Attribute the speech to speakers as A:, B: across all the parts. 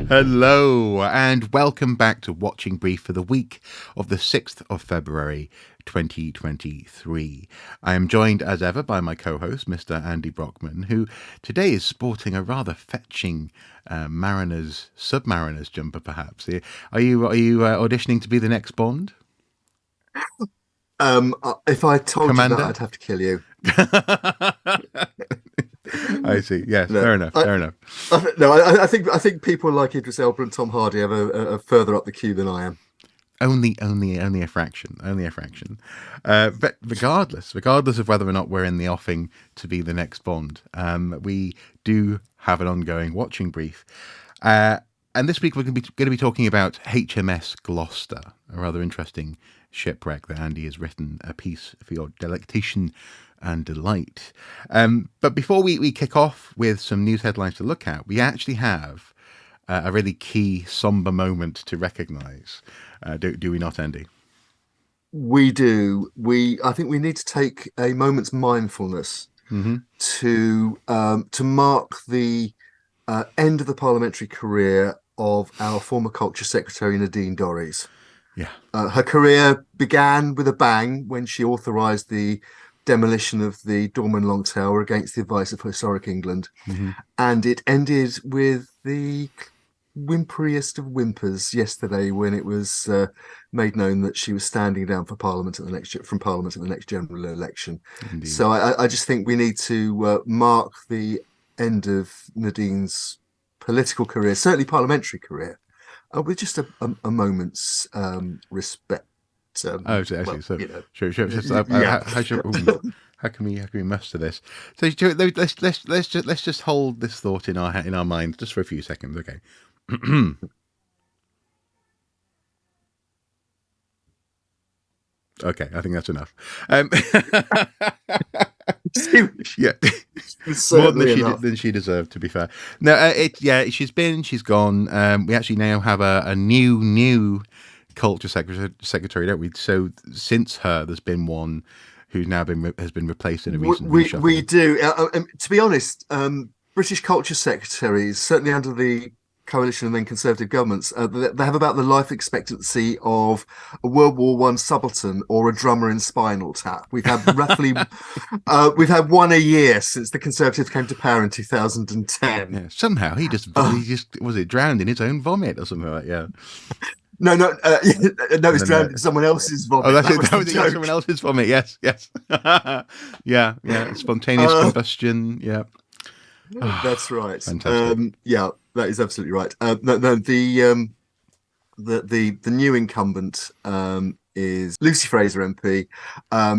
A: Hello, and welcome back to Watching Brief for the week of the 6th of February 2023. I am joined as ever by my co-host, Mr. Andy Brockman, who today is sporting a rather fetching Submariners jumper, perhaps. Are you auditioning to be the next Bond?
B: If I told you that,
A: Commander?
B: I'd have to kill you.
A: I see. Yes,
B: No,
A: fair enough. Fair enough.
B: I think people like Idris Elba and Tom Hardy have a further up the queue than I am.
A: Only a fraction. Only a fraction. But regardless of whether or not we're in the offing to be the next Bond, we do have an ongoing watching brief. And this week we're going to be talking about HMS Gloucester, a rather interesting shipwreck that Andy has written a piece for your delectation and delight. But before we kick off with some news headlines to look at, we actually have a really key somber moment to recognise. Do we not, Andy?
B: We do. I think we need to take a moment's mindfulness
A: Mm-hmm.
B: to mark the end of the parliamentary career of our former Culture Secretary Nadine Dorries.
A: Yeah.
B: Her career began with a bang when she authorised the demolition of the Dorman Long Tower against the advice of Historic England,
A: Mm-hmm.
B: and it ended with the whimperiest of whimpers yesterday when it was made known that she was standing down for Parliament at the next from Parliament at the next general election.
A: Indeed.
B: So I just think we need to mark the end of Nadine's political career, certainly parliamentary career, with just a moment's respect.
A: Oh, so actually,
B: Well,
A: so
B: you know,
A: sure.
B: yeah.
A: How can we muster this? So let's just hold this thought in our minds just for a few seconds, okay? Okay, I think that's enough. Yeah, more than
B: Certainly enough.
A: than she deserved. To be fair, no, she's gone. We actually now have a new culture secretary, don't we? So since her, there's been one who's now has been replaced in a recent
B: We
A: reshuffle.
B: do. To be honest, British culture secretaries, certainly under the coalition and then Conservative governments, they have about the life expectancy of a World War One subaltern or a drummer in Spinal Tap. We've had one a year since the Conservatives came to power in 2010.
A: Yeah, somehow he just was it drowned in his own vomit or something like that. Yeah,
B: No, no, no,
A: and
B: it's
A: then
B: drowned in someone else's
A: oh,
B: vomit.
A: that's
B: That
A: it.
B: was the
A: Yeah,
B: joke.
A: someone else's vomit. Yes, yes. Yeah. Spontaneous
B: Uh,
A: combustion. Yeah.
B: that's right.
A: Fantastic.
B: Yeah, that is absolutely right. No, the new incumbent is Lucy Fraser MP.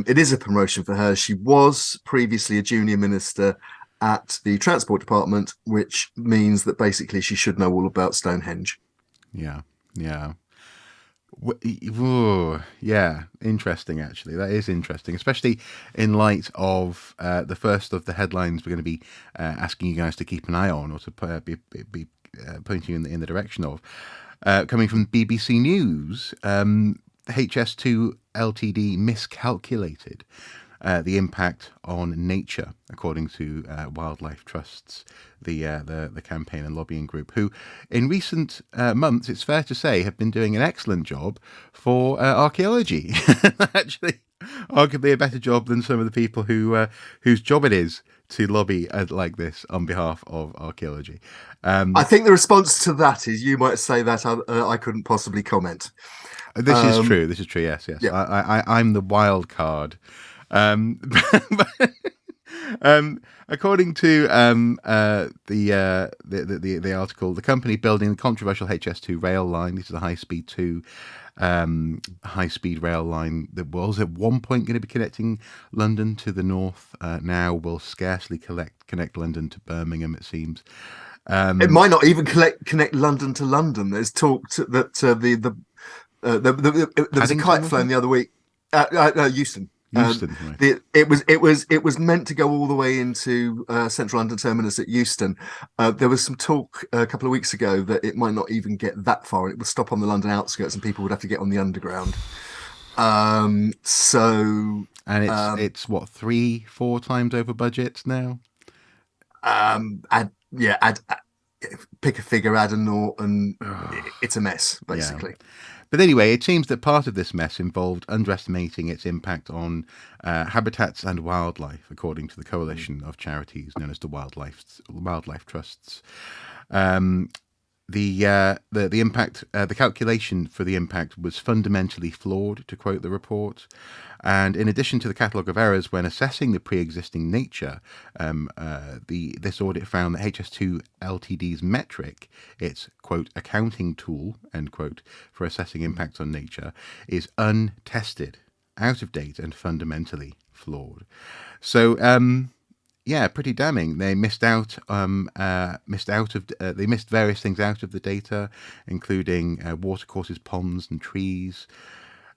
B: It is a promotion for her. She was previously a junior minister at the Transport Department, which means that basically she should know all about Stonehenge.
A: Yeah, yeah. Ooh, yeah, interesting. Actually, that is interesting, especially in light of the first of the headlines we're going to be asking you guys to keep an eye on, or to be pointing you in the direction of, coming from BBC News. HS2 Ltd miscalculated the impact on nature, according to Wildlife Trusts, the campaign and lobbying group, who, in recent months, it's fair to say, have been doing an excellent job for archaeology. Actually, arguably a better job than some of the people whose job it is to lobby like this on behalf of archaeology.
B: I think the response to that is you might say that I couldn't possibly comment.
A: This is
B: Um,
A: true. This is true. Yes, yes.
B: yeah,
A: I'm the wild card. Um, according to the article, the company building the controversial HS2 rail line. This is a high speed rail line that was at one point going to be connecting London to the north. Now will scarcely connect London to Birmingham. It seems.
B: it might not even connect London to London. There's talk that there was a
A: Paddington,
B: kite
A: was it?
B: flown the other week. Euston.
A: Euston, right?
B: It was meant to go all the way into Central London terminus at Euston. There was some talk a couple of weeks ago that it might not even get that far. It would stop on the London outskirts, and people would have to get on the underground. So
A: And
B: um,
A: it's what 3-4 times over budget now.
B: add, yeah, add. pick a figure, add a naught, and it's a mess,
A: Yeah.
B: basically.
A: But anyway, it seems that part of this mess involved underestimating its impact on habitats and wildlife, according to the coalition of charities known as the Wildlife Trusts. Um, the impact, the calculation for the impact was fundamentally flawed, to quote the report. And in addition to the catalogue of errors when assessing the pre-existing nature, this audit found that HS2 Ltd's metric, its quote accounting tool end quote for assessing impacts on nature, is untested, out of date, and fundamentally flawed. So yeah, pretty damning. They missed out. They missed various things out of the data, including watercourses, ponds, and trees.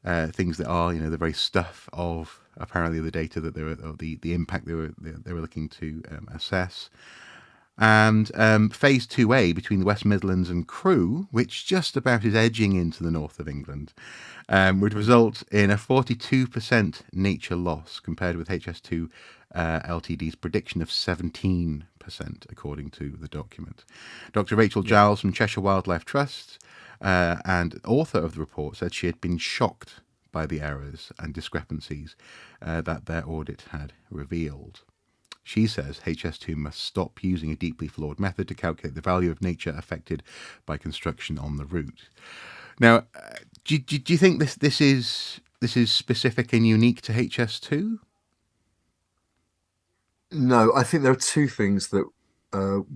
A: Things that are, the very stuff of apparently the data that they were, or the impact they were looking to assess. And phase 2A between the West Midlands and Crewe, which just about is edging into the north of England, would result in a 42% nature loss compared with HS2 Ltd's prediction of 17%, according to the document. Dr. Rachel Giles from Cheshire Wildlife Trust and author of the report said she had been shocked by the errors and discrepancies that their audit had revealed. She says HS2 must stop using a deeply flawed method to calculate the value of nature affected by construction on the route. Now, do you think this is specific and unique to HS2?
B: No, I think there are two things that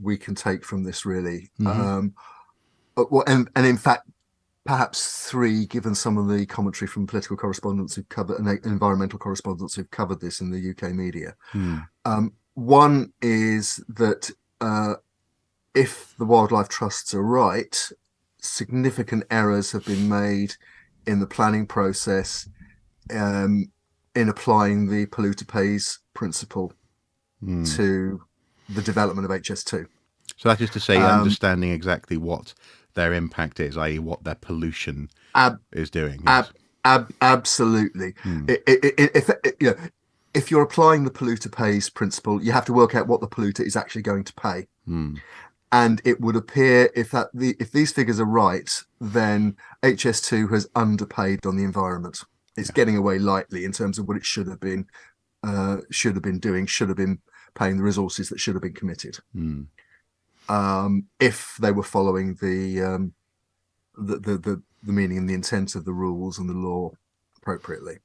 B: we can take from this, really.
A: Mm-hmm.
B: Well, and in fact, perhaps three, given some of the commentary from political correspondents who've covered and environmental correspondents who've covered this in the UK media. One is that if the wildlife trusts are right, significant errors have been made in the planning process in applying the polluter pays principle to the development of HS2.
A: So that is to say, understanding exactly what their impact is, i.e., what their pollution is doing. Yes.
B: Absolutely. If you're applying the polluter pays principle, you have to work out what the polluter is actually going to pay. And it would appear if these figures are right, then HS2 has underpaid on the environment. It's getting away lightly in terms of what it should have been doing, should have been paying the resources that should have been committed. If they were following the meaning and the intent of the rules and the law appropriately.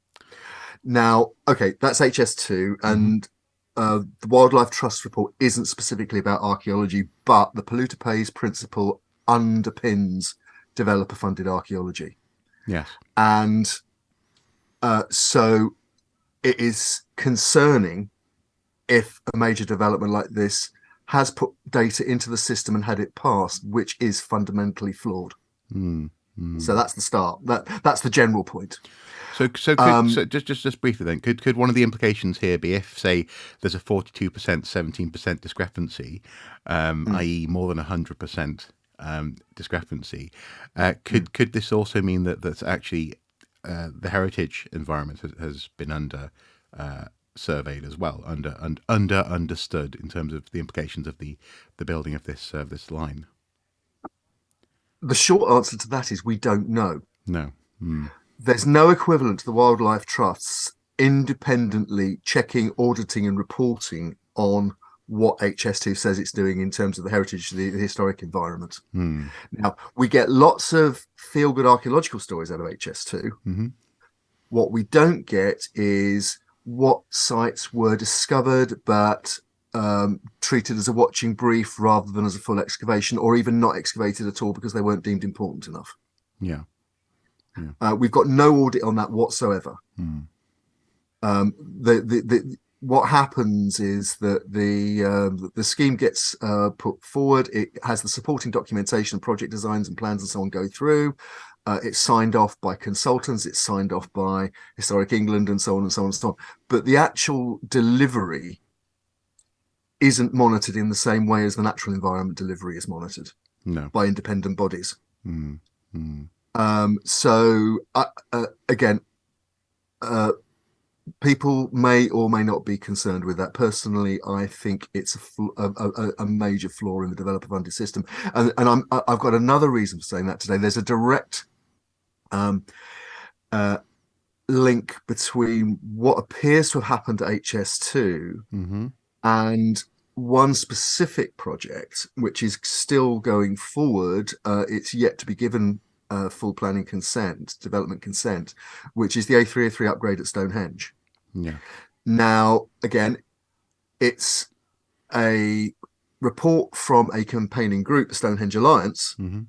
B: Now, okay, that's HS2, and the Wildlife Trust report isn't specifically about archaeology, but the polluter pays principle underpins developer-funded archaeology.
A: Yes.
B: And so it is concerning if a major development like this has put data into the system and had it passed, which is fundamentally flawed. So that's the start. That's the general point.
A: So just briefly then, could one of the implications here be if, say, there's a 42%, 17% discrepancy, i.e., more than 100% discrepancy, could this also mean that actually the heritage environment has been under surveyed as well, understood in terms of the implications of the building of this line?
B: The short answer to that is we don't know.
A: No.
B: There's no equivalent to the wildlife trusts independently checking, auditing, and reporting on what HS2 says it's doing in terms of the heritage, the historic environment. Now, we get lots of feel-good archaeological stories out of HS2. What we don't get is what sites were discovered but treated as a watching brief rather than as a full excavation, or even not excavated at all because they weren't deemed important enough. We've got no audit on that whatsoever. What happens is that the scheme gets put forward. It has the supporting documentation, project designs and plans and so on go through. It's signed off by consultants. It's signed off by Historic England and so on and so on and so on. But the actual delivery isn't monitored in the same way as the natural environment delivery is monitored by independent bodies. So again, people may or may not be concerned with that. Personally, I think it's a major flaw in the developer-funded system, and I've got another reason for saying that today. There's a direct um, uh, link between what appears to have happened at HS2
A: Mm-hmm.
B: and one specific project, which is still going forward. It's yet to be given full planning consent, development consent, which is the A303 upgrade at Stonehenge.
A: Yeah.
B: Now, again, it's a report from a campaigning group, the Stonehenge Alliance,
A: Mm-hmm.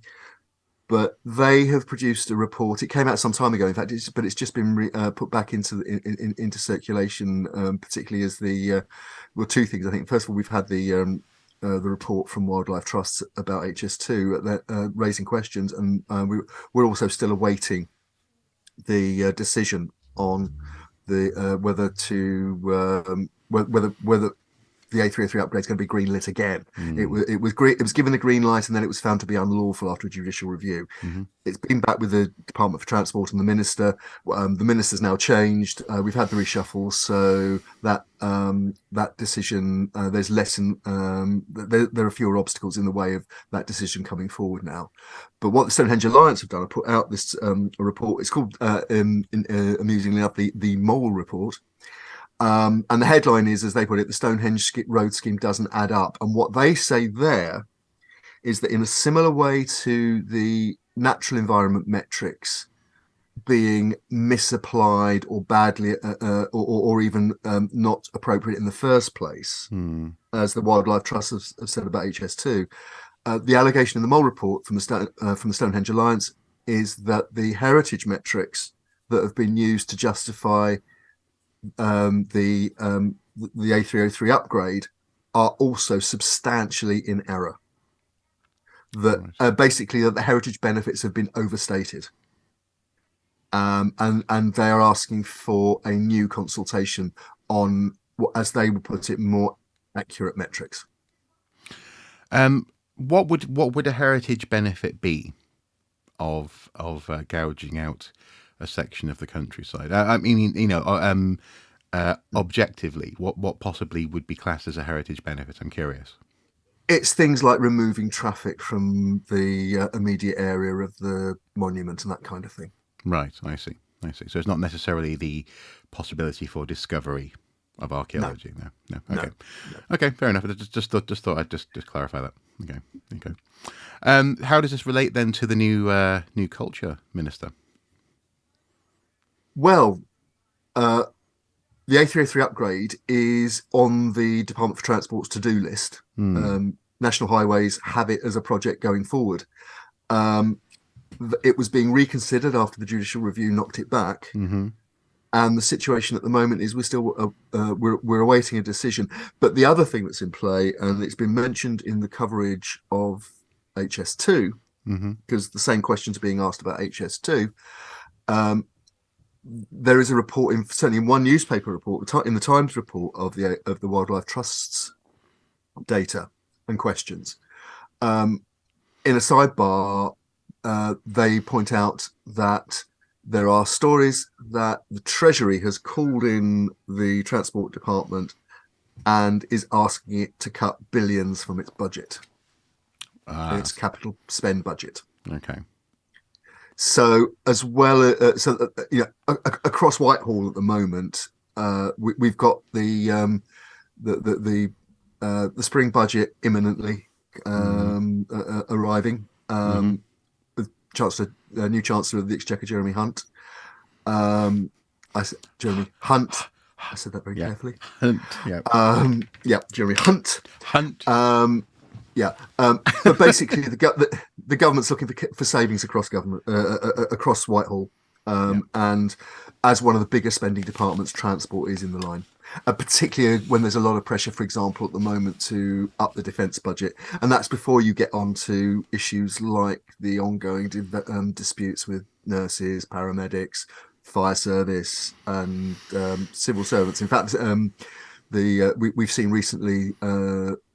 B: but they have produced a report. It came out some time ago, in fact, but it's just been put back into circulation, particularly as well, two things. I think first of all, we've had the report from Wildlife Trusts about HS2 raising questions, and we're also still awaiting the decision on the whether the A303 upgrade is going to be greenlit again. It was given the green light, and then it was found to be unlawful after a judicial review.
A: Mm-hmm.
B: It's been back with the Department for Transport and the minister. The minister's now changed. We've had the reshuffle, so that decision, there's less. There are fewer obstacles in the way of that decision coming forward now. But what the Stonehenge Alliance have done, I put out this a report. It's called, amusingly enough, the Mole Report. And the headline is, as they put it, the Stonehenge road scheme doesn't add up. And what they say there is that in a similar way to the natural environment metrics being misapplied or badly or even not appropriate in the first place, as the Wildlife Trust have said about HS2, the allegation in the Mole Report from the Stonehenge Alliance is that the heritage metrics that have been used to justify the A303 upgrade are also substantially in error. That basically that the heritage benefits have been overstated, and they are asking for a new consultation on what, as they would put it, more accurate metrics.
A: What would a heritage benefit be of gouging out a section of the countryside? I mean, objectively, what possibly would be classed as a heritage benefit? I'm curious.
B: It's things like removing traffic from the immediate area of the monument and that kind of thing.
A: Right, I see. So it's not necessarily the possibility for discovery of archaeology. No. Okay,
B: no.
A: Okay, fair enough. I just thought I'd just clarify that. Okay. How does this relate then to the new culture minister?
B: Well, the A303 upgrade is on the Department for Transport's to-do list. National Highways have it as a project going forward. It was being reconsidered after the judicial review knocked it back.
A: Mm-hmm.
B: And the situation at the moment is we're awaiting a decision. But the other thing that's in play, and it's been mentioned in the coverage of HS2, because the same questions are being asked about HS2. There is a report, certainly in one newspaper report, in the Times report of the Wildlife Trust's data and questions. In a sidebar, they point out that there are stories that the Treasury has called in the Transport Department and is asking it to cut billions from its budget, its capital spend budget.
A: Okay.
B: So, as well, across Whitehall at the moment, we've got the spring budget imminently arriving. With new Chancellor of the Exchequer, Jeremy Hunt. Jeremy Hunt. I said that very carefully.
A: Hunt. Yeah.
B: Jeremy Hunt.
A: Hunt.
B: But basically, the government's looking for savings across government, across Whitehall, and as one of the biggest spending departments, transport is in the line. Particularly when there's a lot of pressure, for example, at the moment to up the defence budget, and that's before you get onto issues like the ongoing disputes with nurses, paramedics, fire service, and civil servants. In fact, we've seen recently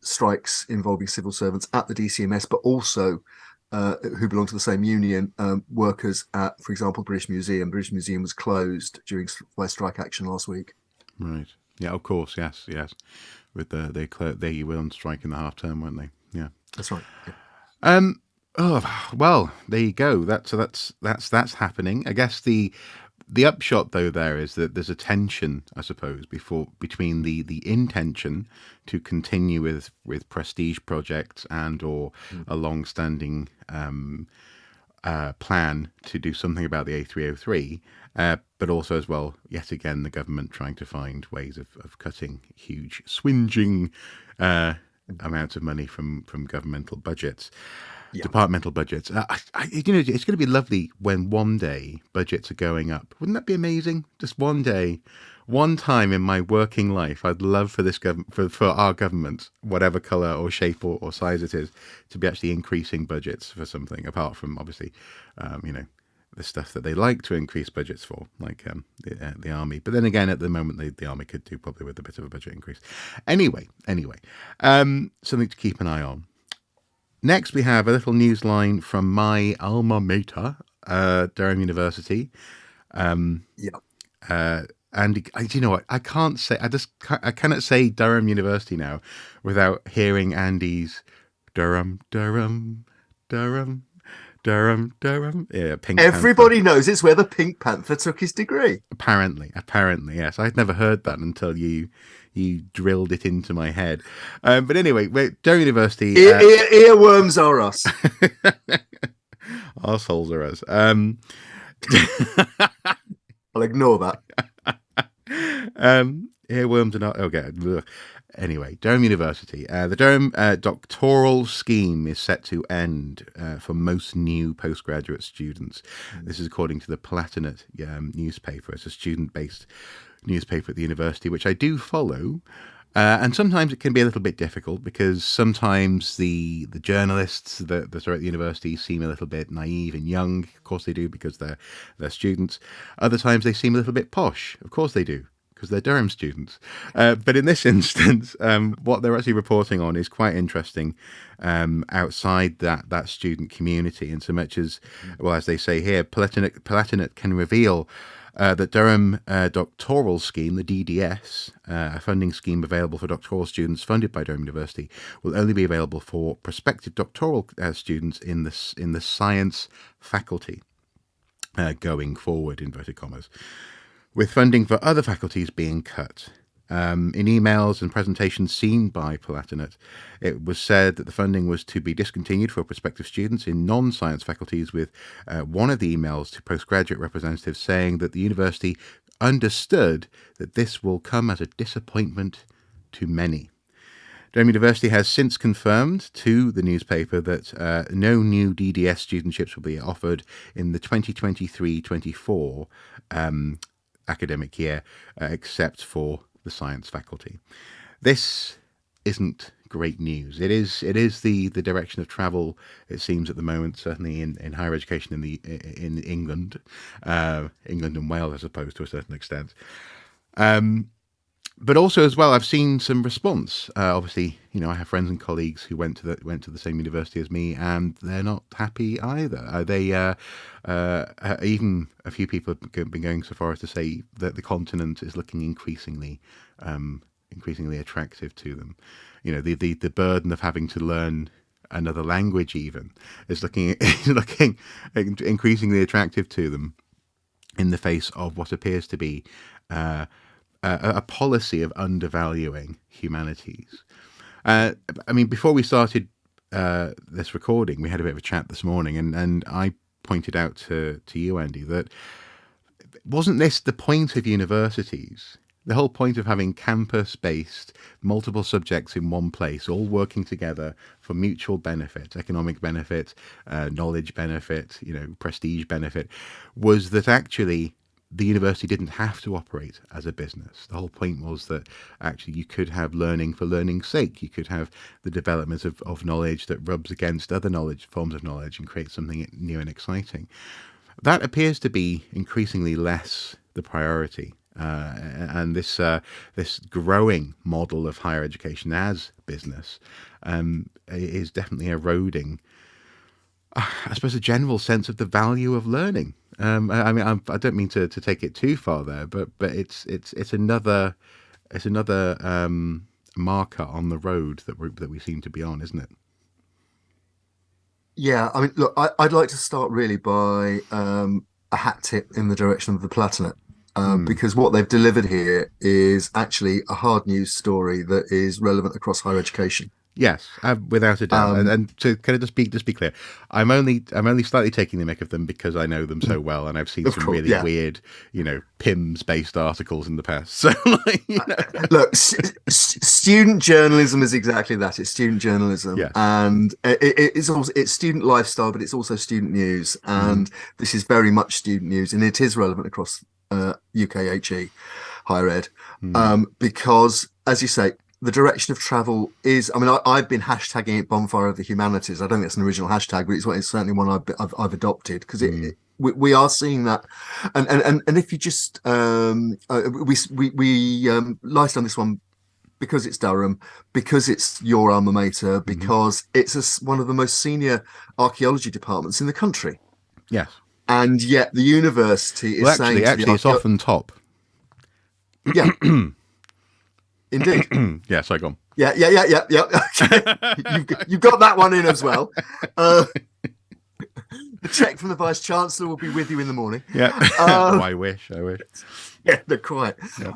B: strikes involving civil servants at the DCMS, but also who belong to the same union, workers at, for example, British Museum. British Museum was closed by strike action last week.
A: Right. Yeah, of course. Yes, yes. With they were on strike in the half term, weren't they? Yeah.
B: That's right. Yeah.
A: Oh well, there you go. That's happening. I guess the upshot though there is that there's a tension, I suppose, between the intention to continue with prestige projects and or
B: Mm.
A: a long-standing plan to do something about the A303, but also as well, yet again, the government trying to find ways of cutting huge, swinging amounts of money from governmental budgets,
B: Yeah.
A: departmental budgets. It's going to be lovely when one day budgets are going up. Wouldn't that be amazing? Just one day, one time in my working life, I'd love for this government, for our government, whatever color or shape or size it is, to be actually increasing budgets for something apart from obviously, the stuff that they like to increase budgets for, like the army. But then again, at the moment, the army could do probably with a bit of a budget increase. Anyway, something to keep an eye on. Next, we have a little news line from my alma mater, Durham University.
B: Yeah.
A: And do you know what? I cannot say Durham University now without hearing Andy's Durham, Durham, Durham, Durham, Durham. Yeah, Pink
B: Everybody
A: Panther.
B: knows it's where the Pink Panther took his degree.
A: Apparently, yes. I'd never heard that until you drilled it into my head. But anyway, Durham University.
B: Earworms are us.
A: Arseholes are us.
B: I'll ignore that.
A: Earworms are not. Okay. Anyway, Durham University. The Durham doctoral scheme is set to end for most new postgraduate students. This is according to the Palatinate newspaper. It's a student-based newspaper at the university, which I do follow. And sometimes it can be a little bit difficult because sometimes the journalists that are at the university seem a little bit naive and young. Of course they do, because they're students. Other times they seem a little bit posh. Of course they do, because they're Durham students. But in this instance, what they're actually reporting on is quite interesting outside that student community, in so much as, well, as they say here, Palatinate can reveal that Durham Doctoral Scheme, the DDS, a funding scheme available for doctoral students funded by Durham University, will only be available for prospective doctoral students in the science faculty going forward, inverted commas, with funding for other faculties being cut. In emails and presentations seen by Palatinate, it was said that the funding was to be discontinued for prospective students in non-science faculties, with one of the emails to postgraduate representatives saying that the university understood that this will come as a disappointment to many. Durham University has since confirmed to the newspaper that no new DDS studentships will be offered in the 2023-24 academic year, except for the science faculty. This isn't great news. It is the direction of travel, it seems, at the moment, certainly in higher education in England, England and Wales, I suppose, to a certain extent. But also as well, I've seen some response. Obviously, I have friends and colleagues who went to the same university as me, and they're not happy either. Even a few people have been going so far as to say that the continent is looking increasingly attractive to them. The burden of having to learn another language even is looking increasingly attractive to them, in the face of what appears to be a policy of undervaluing humanities. Before we started this recording, we had a bit of a chat this morning, and I pointed out to you, Andy, that wasn't this the point of universities? The whole point of having campus-based, multiple subjects in one place, all working together for mutual benefit, economic benefit, knowledge benefit, prestige benefit, was that actually the university didn't have to operate as a business. The whole point was that actually you could have learning for learning's sake. You could have the development of knowledge that rubs against other forms of knowledge, and create something new and exciting. That appears to be increasingly less the priority. And this growing model of higher education as business is definitely eroding, I suppose, a general sense of the value of learning. I mean, I don't mean to take it too far there, but it's another marker on the road that we seem to be on, isn't it?
B: Yeah, I mean, look, I'd like to start really by a hat tip in the direction of the Palatinate,
A: Mm.
B: because what they've delivered here is actually a hard news story that is relevant across higher education.
A: Yes, without a doubt.
B: Um,
A: And to kind of just be clear, I'm only slightly taking the mick of them because I know them so well, and I've seen
B: of
A: some
B: course,
A: really
B: yeah.
A: weird, PIMS based articles in the past. So,
B: Look, student journalism is exactly that. It's student journalism,
A: yes.
B: and it's also it's student lifestyle, but it's also student news.
A: Hmm.
B: And this is very much student news, and it is relevant across UKHE higher ed,
A: Hmm.
B: because, as you say, the direction of travel is. I mean, I've been hashtagging it Bonfire of the Humanities. I don't think it's an original hashtag, but it's certainly one I've adopted because
A: Hmm.
B: we are seeing that, and if you just we light on this one because it's Durham, because it's your alma mater,
A: Hmm.
B: because it's one of the most senior archaeology departments in the country,
A: Yes.
B: and yet the university
A: Well,
B: is saying to the
A: actually, it's often top.
B: yeah, indeed.
A: Yeah, sorry, go on.
B: Yeah. Okay, you've got that one in as well. Uh, the check from the vice chancellor will be with you in the morning.
A: Yeah. Oh,
B: Uh,
A: I wish. I wish.
B: yeah, they're quite.
A: Yeah.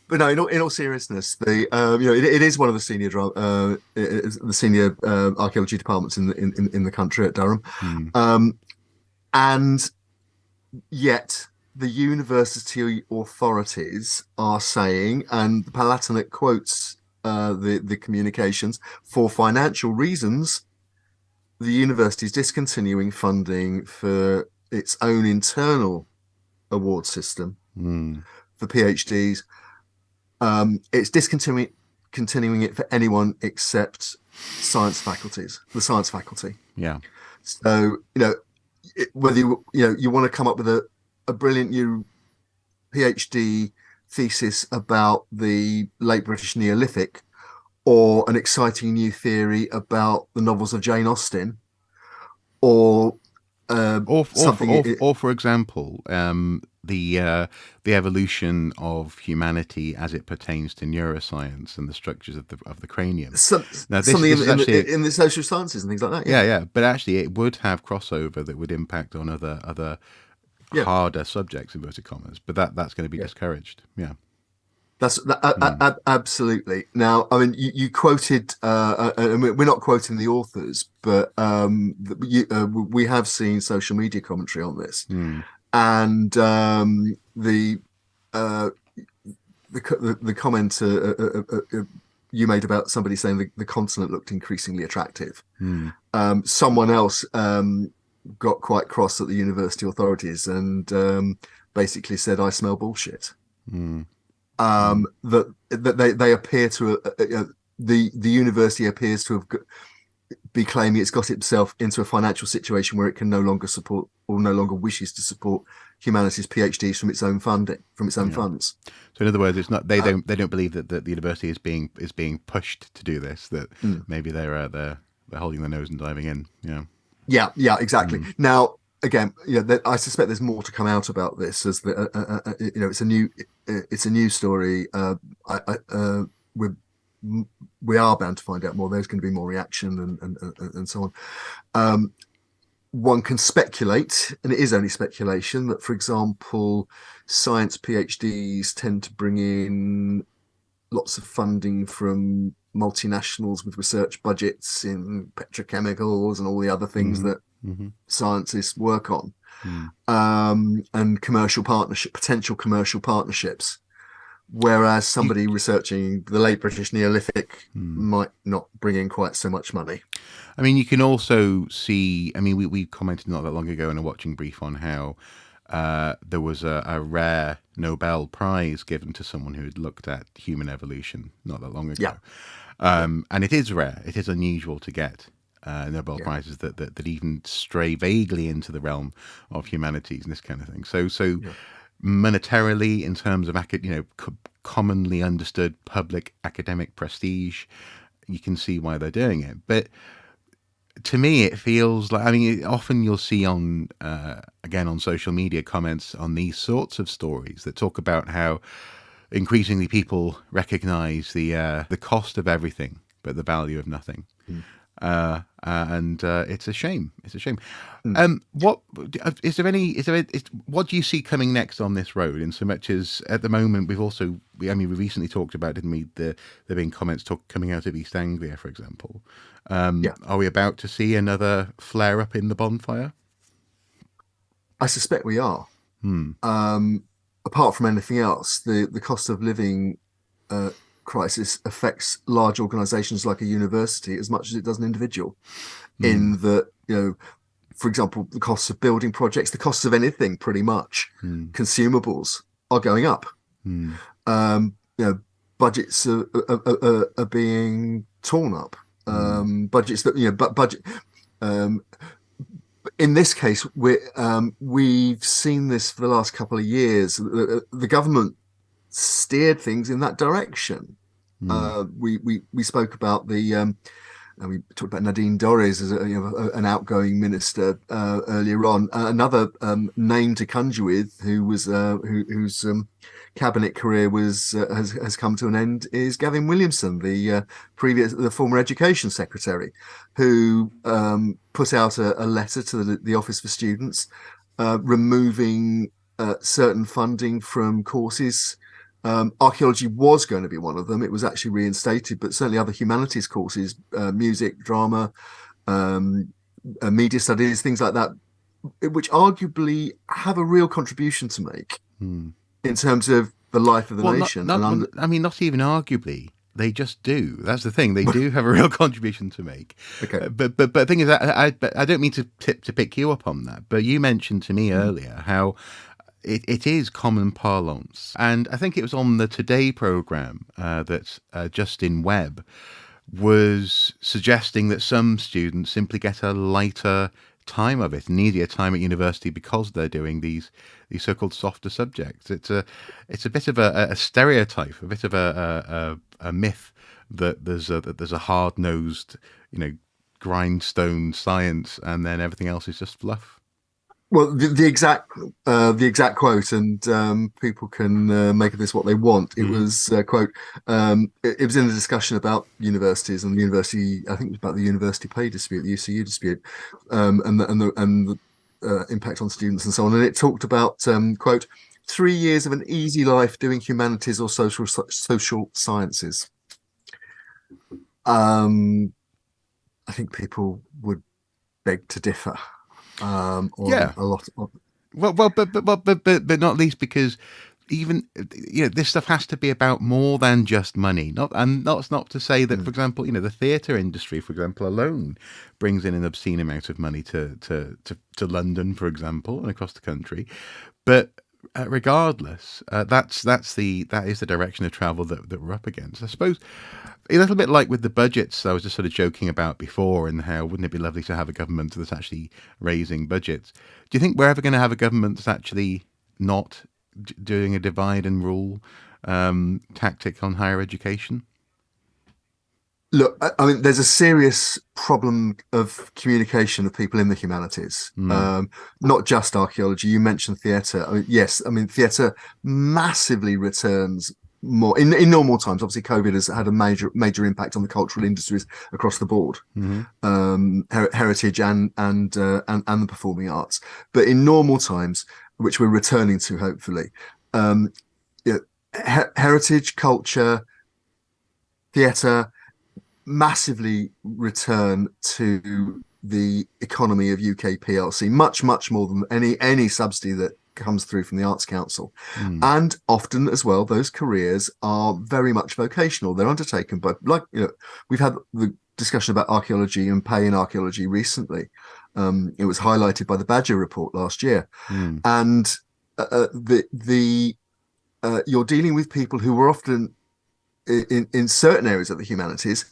B: But no, in all seriousness, it is one of the the senior archaeology departments in the country at Durham,
A: Hmm.
B: um, and yet the university authorities are saying, and the Palatinate quotes the communications, for financial reasons, the university is discontinuing funding for its own internal award system
A: Hmm.
B: for PhDs. It's continuing it for anyone except the science faculty.
A: Yeah.
B: So, whether you want to come up with a brilliant new PhD thesis about the late British Neolithic, or an exciting new theory about the novels of Jane Austen, or something.
A: Or for example, the evolution of humanity as it pertains to neuroscience and the structures of the cranium. Now,
B: Something
A: this is actually
B: in the social sciences and things like that.
A: yeah,
B: Yeah,
A: yeah, but actually, it would have crossover that would impact on other
B: yeah,
A: harder subjects, inverted commas. But that's going to be
B: yeah.
A: discouraged. Yeah.
B: That's
A: Mm.
B: absolutely. Now, I mean, you quoted, and we're not quoting the authors, but we have seen social media commentary on this,
A: Mm.
B: and uh, the comment you made about somebody saying the continent looked increasingly attractive.
A: Mm.
B: Someone else got quite cross at the university authorities and basically said, "I smell bullshit."
A: Mm. Mm.
B: That they appear to the university appears to have be claiming it's got itself into a financial situation where it can no longer support, or no longer wishes to support, humanities PhDs from its own funding, from its own
A: Yeah.
B: funds.
A: So in other words, it's not
B: Uh,
A: they don't believe that the university is being pushed to do this. That
B: mm.
A: maybe they're holding their nose and diving in. Yeah.
B: Yeah, exactly.
A: Mm.
B: Now, again, I suspect there's more to come out about this, as it's a new story. We're we are bound to find out more. There's going to be more reaction and so on. One can speculate, and it is only speculation, that, for example, science PhDs tend to bring in lots of funding from multinationals with research budgets in petrochemicals and all the other things
A: Mm-hmm.
B: that
A: Mm-hmm.
B: scientists work on,
A: Mm.
B: and potential commercial partnerships. Whereas
A: Do you,
B: somebody researching the late British Neolithic
A: mm.
B: might not bring in quite so much money.
A: I mean, you can also see. I mean, we commented not that long ago in a watching brief on how there was a rare Nobel Prize given to someone who had looked at human evolution not that long
B: Yeah,
A: ago.
B: yeah,
A: And it is rare. It is unusual to get Nobel
B: yeah,
A: Prizes that even stray vaguely into the realm of humanities and this kind of thing. So
B: yeah.
A: monetarily, in terms of commonly understood public academic prestige, you can see why they're doing it. But to me, it feels like, I mean, often you'll see on, again, on social media comments on these sorts of stories that talk about how increasingly people recognize the cost of everything, but the value of nothing.
B: Mm.
A: And it's a shame. It's a shame.
B: Mm.
A: What is there any? Is there? What do you see coming next on this road? In so much as at the moment we've also, I mean, we recently talked about, didn't we? There being comments coming out of East Anglia, for example.
B: Yeah,
A: Are we about to see another flare up in the bonfire?
B: I suspect we are.
A: Hmm.
B: Apart from anything else, the cost of living uh, crisis affects large organisations like a university as much as it does an individual.
A: Hmm.
B: In that, for example, the costs of building projects, the costs of anything, pretty much,
A: Hmm.
B: consumables are going up.
A: Hmm.
B: Um, you know, budgets are being torn up.
A: Hmm.
B: Budgets that but budget. Um, in this case, we've seen this for the last couple of years. The government steered things in that direction.
A: Hmm.
B: We spoke about and we talked about Nadine Dorries as an outgoing minister earlier on. Another name to conjure with, whose cabinet career has come to an end, is Gavin Williamson, the former education secretary, who put out a letter to the Office for Students, removing certain funding from courses. Archaeology was going to be one of them. It was actually reinstated, but certainly other humanities courses, music, drama, um, media studies, things like that, which arguably have a real contribution to make
A: Hmm.
B: in terms of the life of the
A: Well,
B: nation.
A: well, I mean, not even arguably. They just do. That's the thing. They do have a real contribution to make.
B: Okay.
A: But the thing is, I don't mean to pick you up on that. But you mentioned to me earlier how it is common parlance, and I think it was on the Today program that Justin Webb was suggesting that some students simply get a lighter time of it, an easier time at university because they're doing these so-called softer subjects. It's a bit of a stereotype, a bit of a myth that there's a hard-nosed, grindstone science, and then everything else is just fluff.
B: Well, the exact quote, and people can make of this what they want. It
A: Mm.
B: was quote. It was in a discussion about universities and the university. I think it was about the university pay dispute, the UCU dispute, and the impact on students and so on. And it talked about quote 3 years of an easy life doing humanities or social sciences. Um, I think people would beg to differ on
A: Yeah.
B: a lot of.
A: But not least because even this stuff has to be about more than just money. Not and that's not to say that, for example, the theatre industry, for example, alone brings in an obscene amount of money to London, for example, and across the country. But regardless, that is the direction of travel that we're up against. I suppose a little bit like with the budgets I was just sort of joking about before, and how wouldn't it be lovely to have a government that's actually raising budgets? Do you think we're ever going to have a government that's actually not doing a divide and rule tactic on higher education?
B: Look, I mean, there's a serious problem of communication of people in the humanities,
A: Mm.
B: not just archaeology. You mentioned theatre. I mean, yes, I mean, theatre massively returns more in normal times. Obviously, COVID has had a major impact on the cultural industries across the board,
A: Hmm.
B: heritage and the performing arts. But in normal times, which we're returning to, hopefully, um, yeah, heritage, culture, theatre massively return to the economy of UK PLC, much more than any subsidy that comes through from the Arts Council.
A: Mm.
B: And often as well, those careers are very much vocational. They're undertaken by, we've had the discussion about archaeology and pay in archaeology recently. It was highlighted by the Badger report last year.
A: Mm.
B: And the you're dealing with people who were often in certain areas of the humanities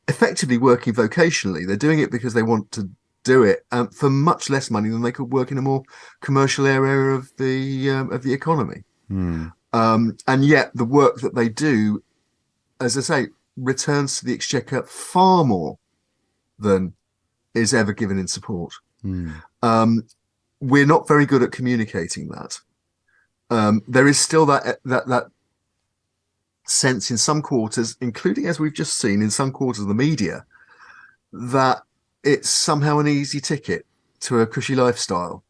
B: effectively working vocationally. They're doing it because they want to do it for much less money than they could work in a more commercial area of the economy.
A: Mm.
B: And yet the work that they do, as I say, returns to the exchequer far more than is ever given in support.
A: Mm.
B: We're not very good at communicating that. There is still that sense in some quarters, including, as we've just seen, in some quarters of the media, that it's somehow an easy ticket to a cushy lifestyle,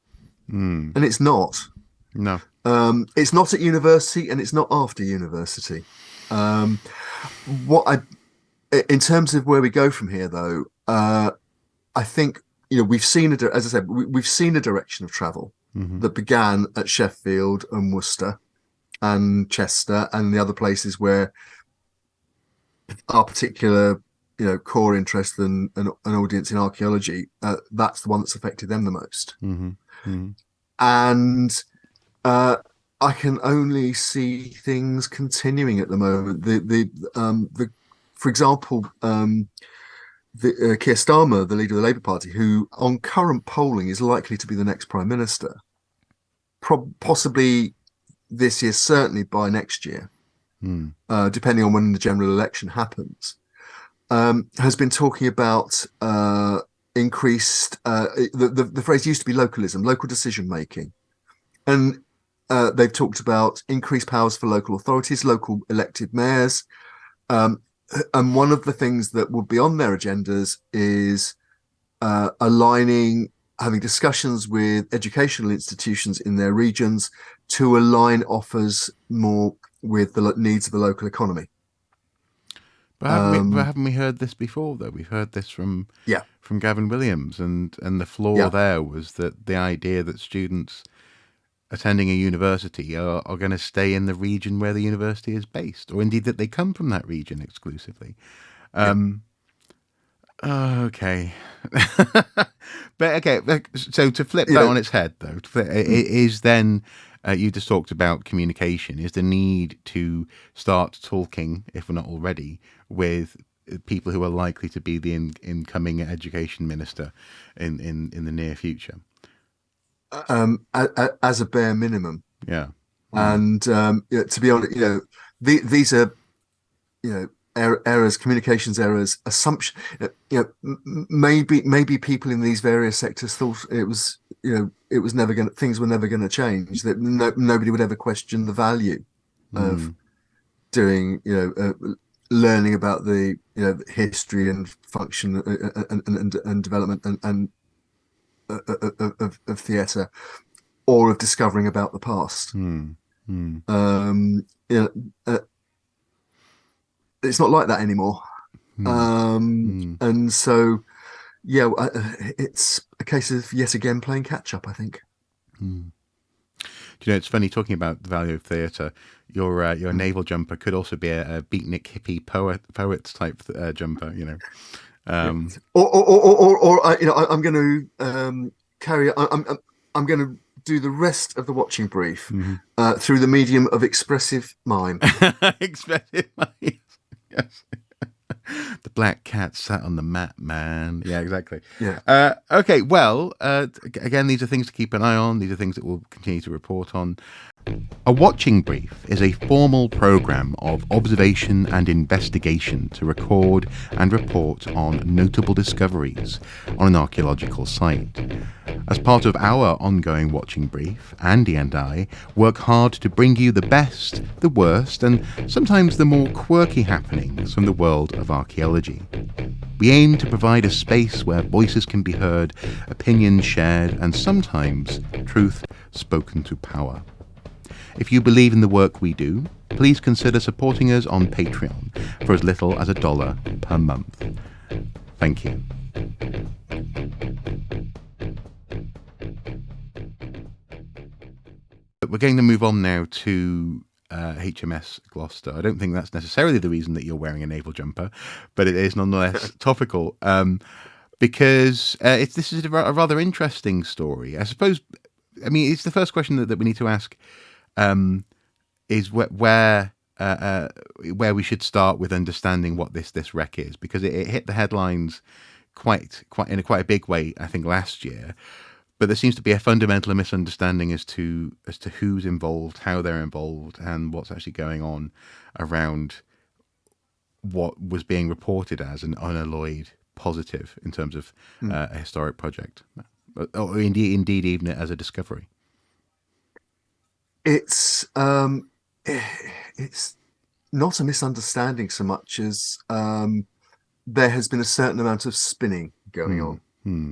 A: Mm.
B: and it's not.
A: No.
B: It's not at university, and it's not after university. What I, in terms of where we go from here, though, I think we've seen as I said, we've seen a direction of travel
A: Mm-hmm.
B: that began at Sheffield and Worcester and Chester and the other places where our particular core interest and an audience in archaeology, that's the one that's affected them the most.
A: Mm-hmm. Mm-hmm.
B: And I can only see things continuing at the moment. For example, Keir Starmer, the leader of the Labour Party, who on current polling is likely to be the next Prime Minister, possibly this year, certainly by next year, depending on when the general election happens, has been talking about increased, the phrase used to be localism, local decision making. And they've talked about increased powers for local authorities, local elected mayors. And one of the things that will be on their agendas is having discussions with educational institutions in their regions to align offers more with the needs of the local economy.
A: But haven't we heard this before, though? We've heard this from Gavin Williams, and the flaw there was that the idea that students attending a university are going to stay in the region where the university is based, or indeed that they come from that region exclusively. Okay. But okay, so to flip that on its head, though, is then you just talked about communication. Is the need to start talking, if we're not already, with people who are likely to be the incoming education minister in the near future?
B: As a bare minimum.
A: Yeah.
B: And to be honest, these are errors, communications errors, assumption. Maybe people in these various sectors thought it was never going, things were never going to change. That nobody would ever question the value of doing learning about the history and function and development and of theatre, or of discovering about the past. It's not like that anymore. And so, it's a case of yet again playing catch up, I think.
A: Do you know, it's funny talking about the value of theatre. Your naval jumper could also be a beatnik hippie poet type jumper.
B: Or I'm going to carry. I'm going to do the rest of the watching brief through the medium of expressive mime.
A: Expressive mime. Yes. The black cat sat on the mat, man. Yeah, exactly.
B: Yeah.
A: Okay, well, again, these are things to keep an eye on. These are things that we'll continue to report on. A watching brief is a formal programme of observation and investigation to record and report on notable discoveries on an archaeological site. As part of our ongoing watching brief, Andy and I work hard to bring you the best, the worst, and sometimes the more quirky happenings from the world of archaeology. We aim to provide a space where voices can be heard, opinions shared, and sometimes truth spoken to power. If you believe in the work we do, please consider supporting us on Patreon for as little as $1 per month. Thank you. We're going to move on now to HMS Gloucester. I don't think that's necessarily the reason that you're wearing a naval jumper, but it is nonetheless topical because this is a rather interesting story. I suppose, I mean, it's the first question that we need to ask. Is where we should start with understanding what this wreck is, because it hit the headlines quite in quite a big way, I think, last year. But there seems to be a fundamental misunderstanding as to who's involved, how they're involved, and what's actually going on around what was being reported as an unalloyed positive in terms of
B: Mm.
A: a historic project, or indeed even as a discovery.
B: It's it's not a misunderstanding so much as there has been a certain amount of spinning going on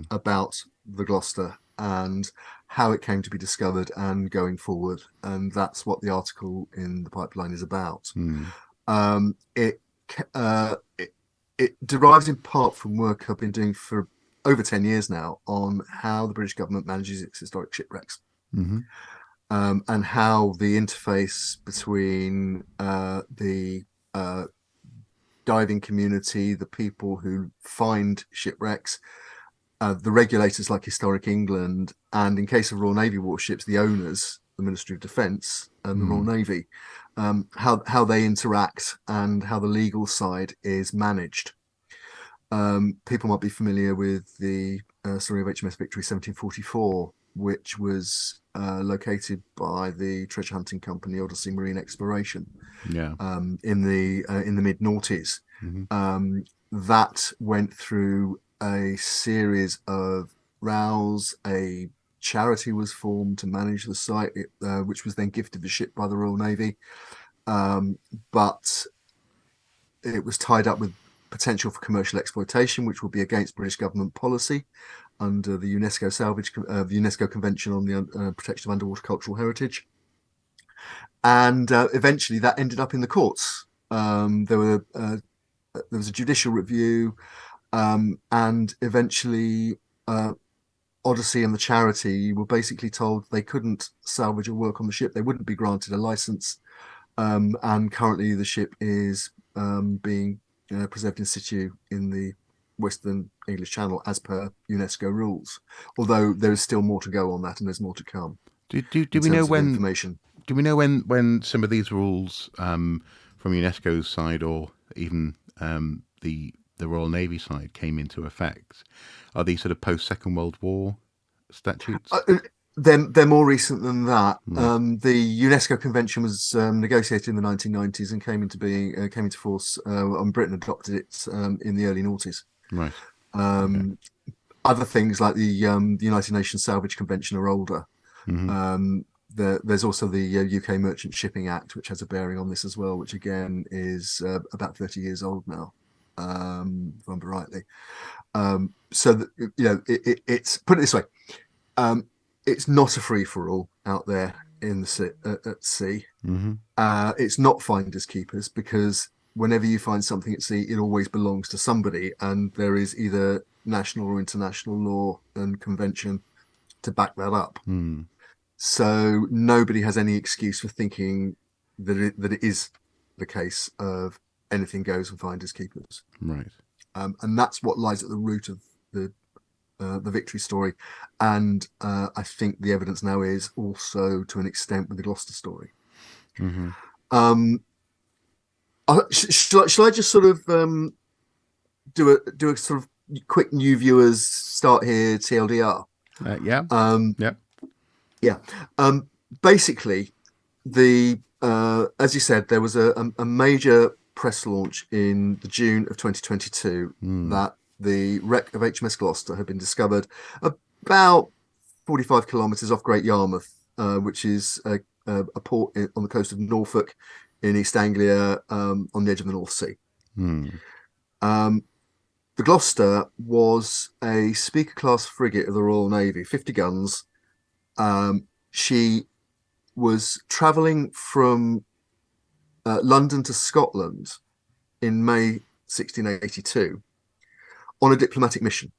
B: about the Gloucester and how it came to be discovered and going forward, and that's what the article in the Pipeline is about. It, it derives in part from work I've been doing for over 10 years now on how the British government manages its historic shipwrecks. And how the interface between the diving community, the people who find shipwrecks, the regulators like Historic England, and in case of Royal Navy warships, the owners, the Ministry of Defence and the Royal Navy, how they interact and how the legal side is managed. People might be familiar with the story of HMS Victory 1744, which was located by the treasure hunting company Odyssey Marine Exploration in the mid-noughties. That went through a series of rows. A charity was formed to manage the site, which was then gifted the ship by the Royal Navy, but it was tied up with potential for commercial exploitation, which would be against British government policy under the UNESCO the UNESCO Convention on the Protection of Underwater Cultural Heritage. And eventually that ended up in the courts. There was a judicial review, and eventually Odyssey and the charity were basically told they couldn't salvage or work on the ship. They wouldn't be granted a license. And currently the ship is being preserved in situ in the Western English Channel as per UNESCO rules, although there is still more to go on that, and there's more to come.
A: Do we know when some of these rules from UNESCO's side, or even the Royal Navy side, came into effect? Are these sort of post Second World War statutes?
B: They're more recent than that. The UNESCO Convention was negotiated in the 1990s and came into force, and Britain adopted it in the early noughties.
A: Right.
B: Other things like the United Nations Salvage Convention are older. There's also the UK Merchant Shipping Act, which has a bearing on this as well, which again is about 30 years old now, if I remember rightly. So it's, put it this way, it's not a free-for-all out there in the at sea. It's not finders keepers, because whenever you find something at sea, it always belongs to somebody, and there is either national or international law and convention to back that up. So nobody has any excuse for thinking that it is the case of anything goes and finders keepers.
A: Right.
B: And that's what lies at the root of the Victory story, and I think the evidence now is also to an extent with the Gloucester story. Shall I just sort of do a sort of quick new viewers start here TLDR? Basically, as you said, there was a major press launch in the June of 2022 that the wreck of HMS Gloucester had been discovered about 45 kilometres off Great Yarmouth, which is a port on the coast of Norfolk in East Anglia, on the edge of the North Sea. The Gloucester was a Speaker-class frigate of the Royal Navy, 50 guns. She was travelling from London to Scotland in May 1682 on a diplomatic mission.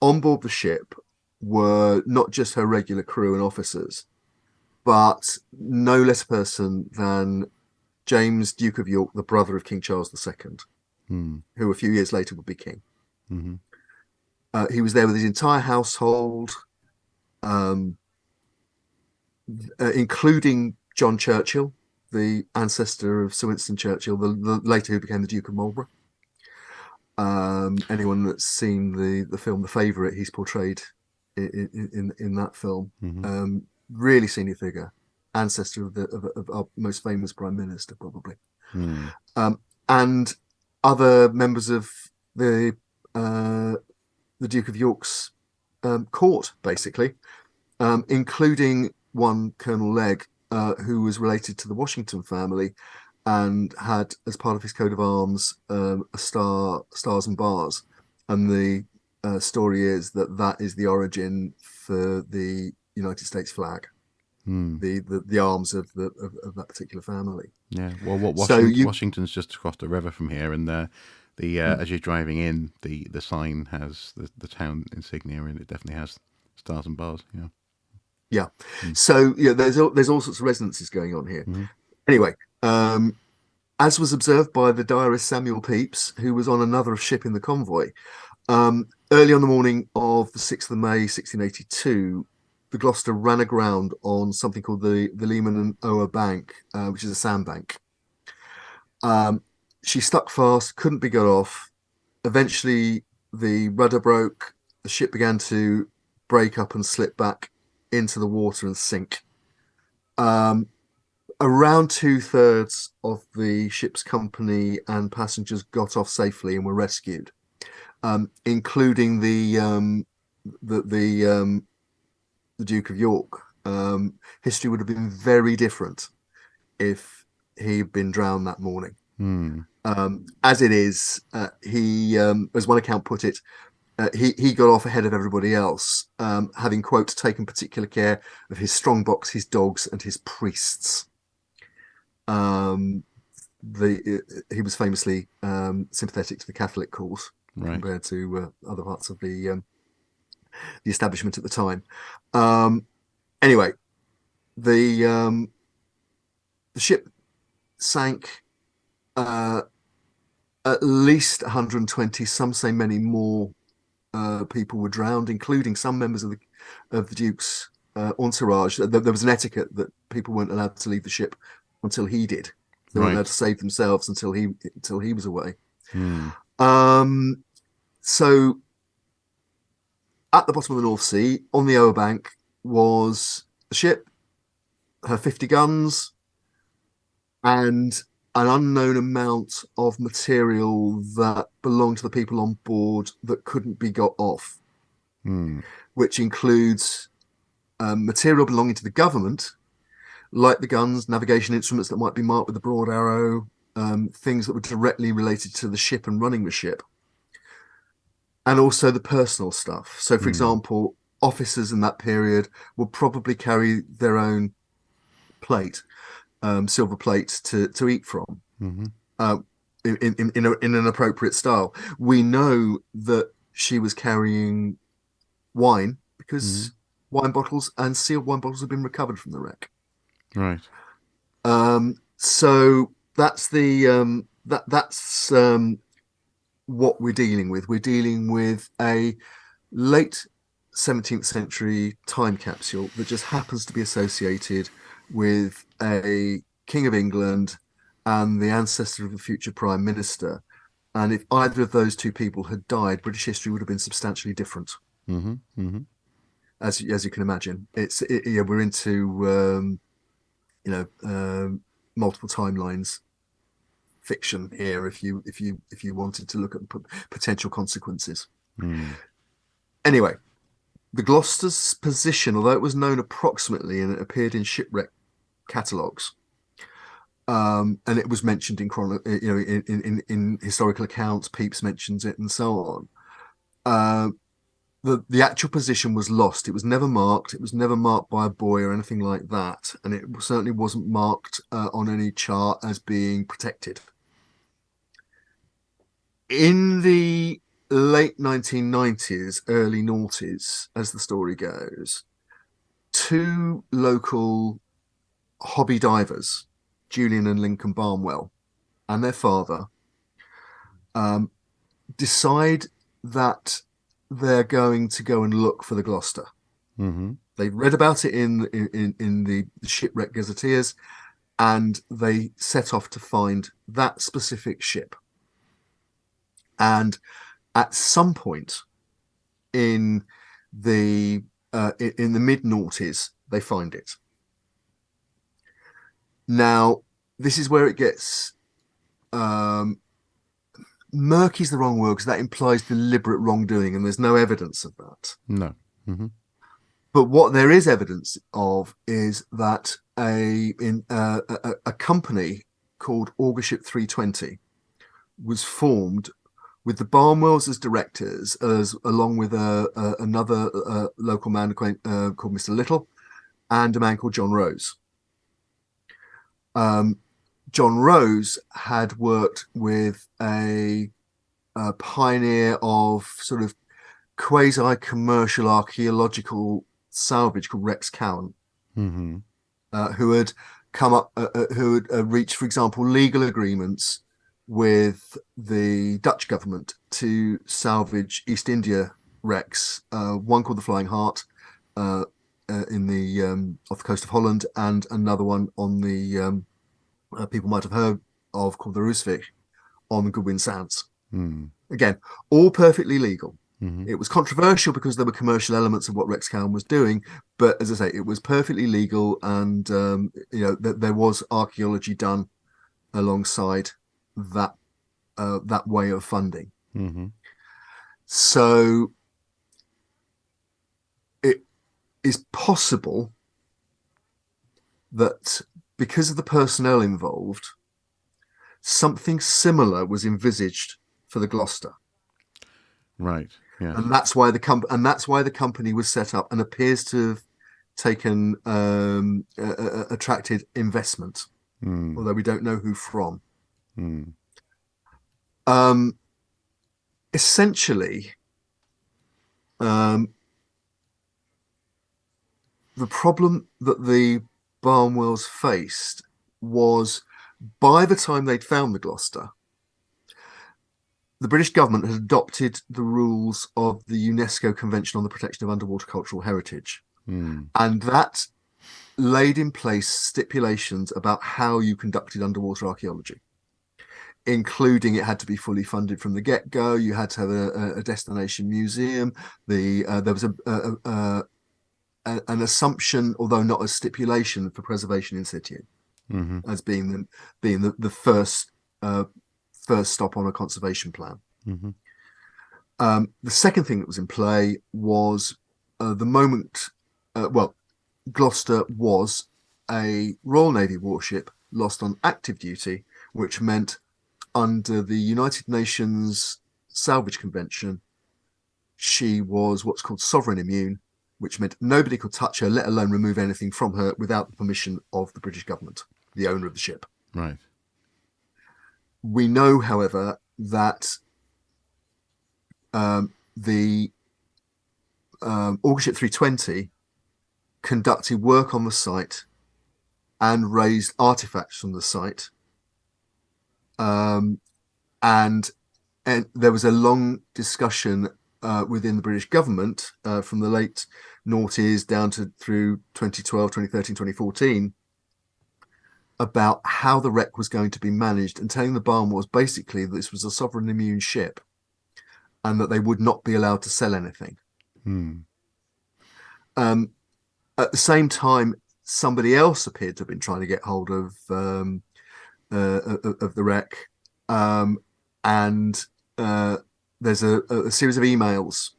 B: On board the ship were not just her regular crew and officers, but no less a person than James, Duke of York, the brother of King Charles II, who a few years later would be king. He was there with his entire household, including John Churchill, the ancestor of Sir Winston Churchill, the later who became the Duke of Marlborough. Anyone that's seen the film The Favourite, he's portrayed in that film. Really senior figure, ancestor of our most famous Prime Minister, probably. And other members of the the Duke of York's court, basically, including one Colonel Legge, who was related to the Washington family and had, as part of his coat of arms, a stars and bars. And the story is that is the origin for the United States flag, the arms of that particular family.
A: Yeah. Well, what
B: So
A: Washington's just across the river from here, and the as you're driving in, the sign has the town insignia, and it definitely has stars and bars. Yeah.
B: yeah. So there's all sorts of resonances going on here.
A: Mm-hmm.
B: Anyway, as was observed by the diarist Samuel Pepys, who was on another ship in the convoy, early on the morning of the 6th of May, 1682, the Gloucester ran aground on something called the Lehman and Ower Bank, which is a sandbank. She stuck fast, couldn't be got off. Eventually, the rudder broke. The ship began to break up and slip back into the water and sink. Around 2/3 of the ship's company and passengers got off safely and were rescued, including the Duke of York. History would have been very different if he'd been drowned that morning. As it is, he, as one account put it, he got off ahead of everybody else, having, quote, taken particular care of his strongbox, his dogs, and his priests. He was famously sympathetic to the Catholic cause,
A: Right.
B: compared to other parts of the establishment at the time. Anyway, the ship sank. At least 120, some say many more, people were drowned, including some members of the Duke's entourage. There was an etiquette that people weren't allowed to leave the ship until he did. They weren't allowed to save themselves until he was away. So at the bottom of the North Sea, on the Ower Bank, was the ship, her 50 guns, and an unknown amount of material that belonged to the people on board that couldn't be got off, which includes material belonging to the government, like the guns, navigation instruments that might be marked with a broad arrow, things that were directly related to the ship and running the ship, and also the personal stuff. So, for example, officers in that period would probably carry their own plate, silver plates to eat from, in an appropriate style. We know that she was carrying wine because wine bottles and sealed wine bottles have been recovered from the wreck.
A: Right.
B: So that's that's what we're dealing with. We're dealing with a late 17th century time capsule that just happens to be associated with a King of England and the ancestor of a future Prime Minister. And if either of those two people had died, British history would have been substantially different. As you can imagine, we're into multiple timelines fiction here. If you wanted to look at potential consequences. Anyway, the Gloucester's position, although it was known approximately and it appeared in shipwreck catalogues, and it was mentioned in historical accounts, Pepys mentions it, and so on. The actual position was lost. It was never marked. It was never marked by a buoy or anything like that, and it certainly wasn't marked on any chart as being protected. In the late 1990s, early noughties, as the story goes, two local hobby divers, Julian and Lincoln Barnwell, and their father, decide that they're going to go and look for the Gloucester. They've read about it in the shipwreck gazetteers, and they set off to find that specific ship. And at some point in the mid noughties, they find it. Now, this is where it gets murky's the wrong word because that implies deliberate wrongdoing, and there's no evidence of that.
A: No. Hmm.
B: But what there is evidence of is that a company called August 320 was formed with the Barnwells as directors, as along with another local man called Mr. Little and a man called John Rose. John Rose had worked with a pioneer of sort of quasi-commercial archaeological salvage called Rex Cowan,
A: Hmm.
B: who had come up, who had reached, for example, legal agreements with the Dutch government to salvage East India wrecks, one called the Flying Heart in the off the coast of Holland, and another one on the people might have heard of called the Roosevelt on the Goodwin Sands.
A: Mm.
B: Again, all perfectly legal.
A: Hmm.
B: It was controversial because there were commercial elements of what Rex Cowan was doing, but as I say, it was perfectly legal, and there was archaeology done alongside that that way of funding.
A: Hmm.
B: So it is possible that because of the personnel involved, something similar was envisaged for the Gloucester.
A: Right. Yes.
B: And that's why the company was set up and appears to have taken attracted investment,
A: Mm.
B: although we don't know who from.
A: Mm.
B: Um, Essentially, the problem that the Barnwells faced was by the time they'd found the Gloucester, the British government had adopted the rules of the UNESCO Convention on the Protection of Underwater Cultural Heritage.
A: Mm.
B: And that laid in place stipulations about how you conducted underwater archaeology, including it had to be fully funded from the get-go. You had to have a destination museum. There was an assumption, although not a stipulation, for preservation in situ
A: Hmm.
B: as being the first stop on a conservation plan.
A: Hmm.
B: The second thing that was in play was the moment. Gloucester was a Royal Navy warship lost on active duty, which meant under the United Nations Salvage Convention, she was what's called sovereign immune, which meant nobody could touch her, let alone remove anything from her without the permission of the British government, the owner of the ship.
A: Right.
B: We know, however, that the August 320 conducted work on the site and raised artifacts from the site. And there was a long discussion within the British government from the late noughties down to through 2012, 2013, 2014 about how the wreck was going to be managed, and telling the Barnwells basically that this was a sovereign immune ship and that they would not be allowed to sell anything.
A: Mm.
B: At the same time, somebody else appeared to have been trying to get hold of the wreck, and there's a series of emails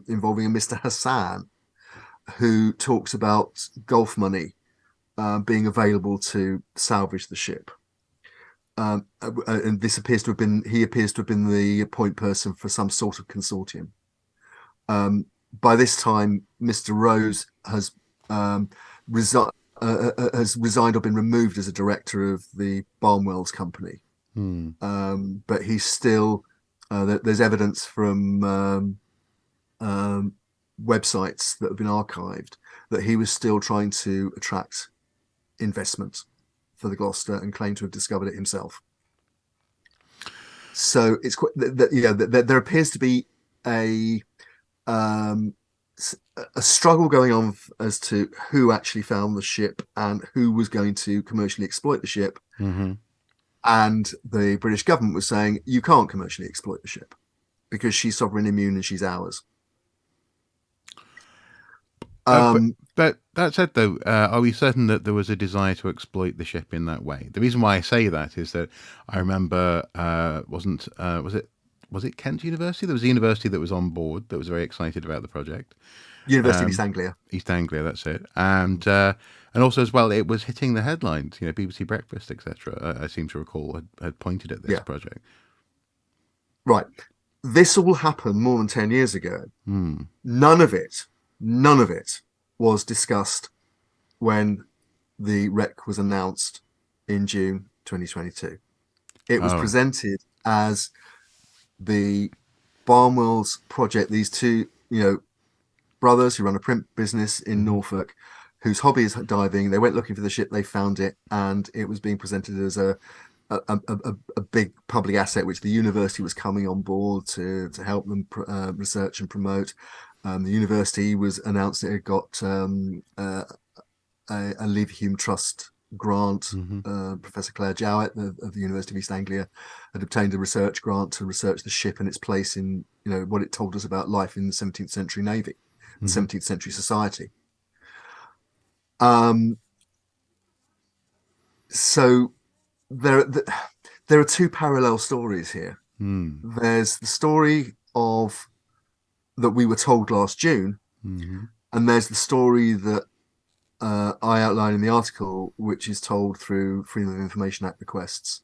B: involving a Mr. Hassan who talks about Gulf money being available to salvage the ship. And this appears to have been the point person for some sort of consortium. By this time, Mr. Rose has resigned or been removed as a director of the Barnwells company.
A: Mm.
B: But he's still there's evidence from websites that have been archived that he was still trying to attract investment for the Gloucester and claimed to have discovered it himself. So it's quite there appears to be a struggle going on as to who actually found the ship and who was going to commercially exploit the ship.
A: Hmm.
B: And the British government was saying, you can't commercially exploit the ship because she's sovereign immune and she's ours.
A: But But that said, though, are we certain that there was a desire to exploit the ship in that way? The reason why I say that is that I remember was it Kent University? There was a university that was on board that was very excited about the project.
B: University of East Anglia.
A: East Anglia, that's it, and also as well, it was hitting the headlines. You know, BBC Breakfast, etc. I seem to recall had pointed at this
B: Yeah,
A: project.
B: right. This all happened more than 10 years ago. None of it was discussed when the wreck was announced in June 2022. It was
A: Oh,
B: presented as the Barnwell's project, these two, brothers who run a print business in Norfolk, whose hobby is diving. They went looking for the ship, they found it, and it was being presented as a big public asset, which the university was coming on board to help them research and promote. The university was announced it had got a Leverhulme Trust grant. Professor Claire Jowett of the University of East Anglia had obtained a research grant to research the ship and its place in, what it told us about life in the 17th century Navy, 17th century society. So there are two parallel stories here. There's the story of that we were told last June, and there's the story that I outline in the article, which is told through Freedom of Information Act requests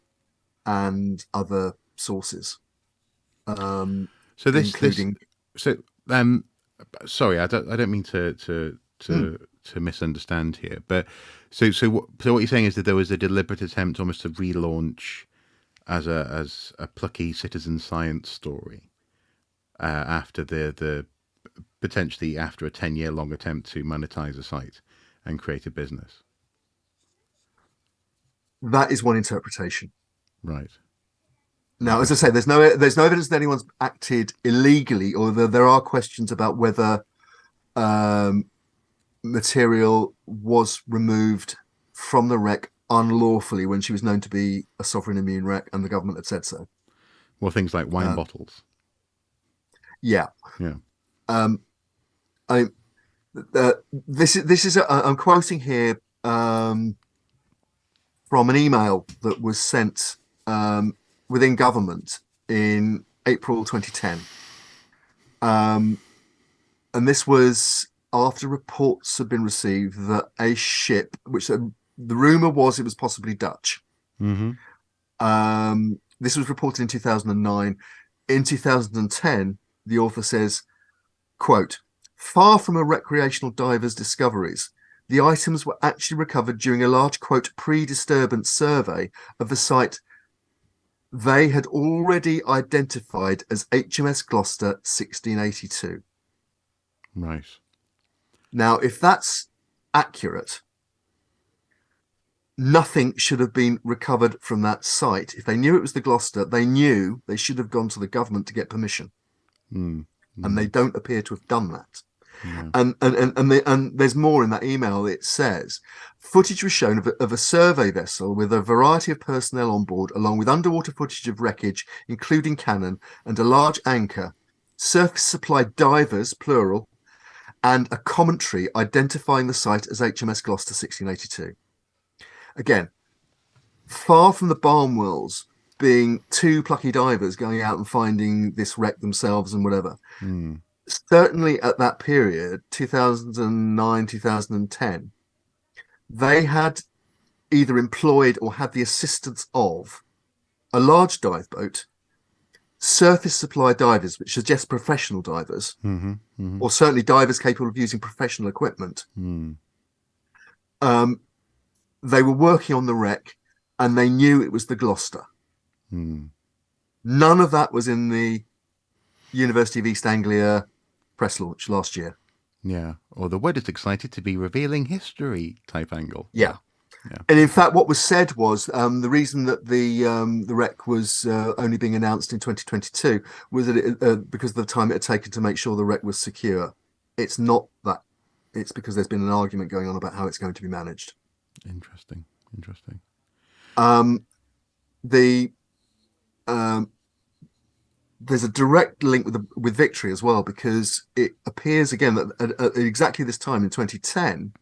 B: and other sources,
A: so
B: including.
A: So sorry, I don't mean to misunderstand here, but so what you're saying is that there was a deliberate attempt almost to relaunch as a plucky citizen science story after the potentially after a 10-year long attempt to monetize a site and create a business.
B: That is one interpretation.
A: Right.
B: Now, as I say, there's no evidence that anyone's acted illegally, or there are questions about whether material was removed from the wreck unlawfully when she was known to be a sovereign immune wreck, and the government had said so.
A: Well, things like wine bottles.
B: Yeah.
A: Yeah.
B: I this is I'm quoting here from an email that was sent within government in April 2010, and this was after reports had been received that a ship, which the rumor was it was possibly Dutch. This was reported in 2009. In 2010, the author says, quote, "Far from a recreational diver's discoveries, the items were actually recovered during a large, quote, pre-disturbance survey of the site they had already identified as HMS Gloucester 1682.
A: Right.
B: Now, if that's accurate, nothing should have been recovered from that site. If they knew it was the Gloucester, they knew they should have gone to the government to get permission. And they don't appear to have done that.
A: Yeah.
B: And there's more in that email. It says footage was shown of a survey vessel with a variety of personnel on board, along with underwater footage of wreckage, including cannon and a large anchor, surface supply divers, plural, and a commentary identifying the site as HMS Gloucester 1682. Again, far from the Barnwells being two plucky divers going out and finding this wreck themselves and whatever. Certainly at that period, 2009, 2010, they had either employed or had the assistance of a large dive boat, surface supply divers, which suggest professional divers, or certainly divers capable of using professional equipment. They were working on the wreck and they knew it was the Gloucester. None of that was in the University of East Anglia press launch last year.
A: Yeah. Or the word is excited to be revealing history type angle.
B: Yeah. And in fact, what was said was the reason that the wreck was only being announced in 2022 was that because of the time it had taken to make sure the wreck was secure. It's not that. It's because there's been an argument going on about how it's going to be managed.
A: Interesting.
B: The there's a direct link with Victory as well, because it appears again that at exactly this time in 2010,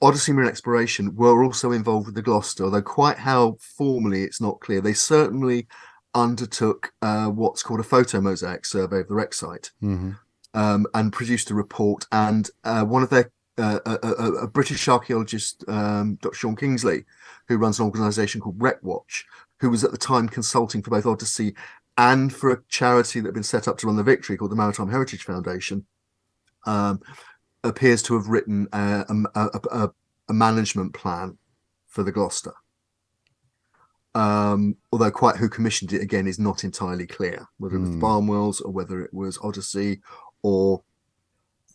B: Odyssey Marine Exploration were also involved with the Gloucester, although quite how formally it's not clear. They certainly undertook what's called a photo mosaic survey of the wreck site, and produced a report. And one of their a British archaeologist, Dr. Sean Kingsley, who runs an organisation called Wreck Watch, who was at the time consulting for both Odyssey and for a charity that had been set up to run the Victory called the Maritime Heritage Foundation, appears to have written a management plan for the Gloucester. Although quite who commissioned it again is not entirely clear, whether it was the Barnwells or whether it was Odyssey or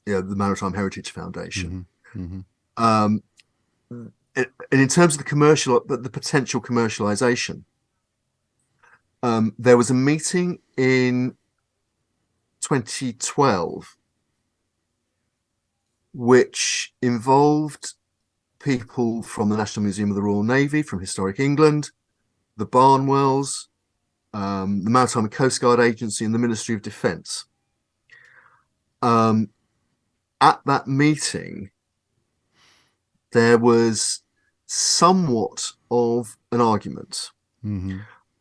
B: the Maritime Heritage Foundation. And in terms of the potential commercialization, there was a meeting in 2012 which involved people from the National Museum of the Royal Navy, from Historic England, the Barnwells, the Maritime and Coast Guard Agency, and the Ministry of Defence. At that meeting, there was somewhat of an argument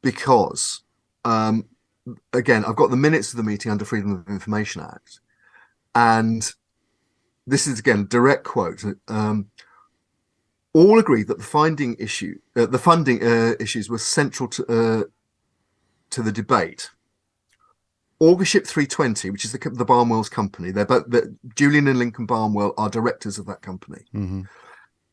B: because, again, I've got the minutes of the meeting under Freedom of Information Act, and this is again a direct quote. All agreed that the funding issues were central to the debate. August Ship 320, which is the Barnwell's company, Julian and Lincoln Barnwell are directors of that company,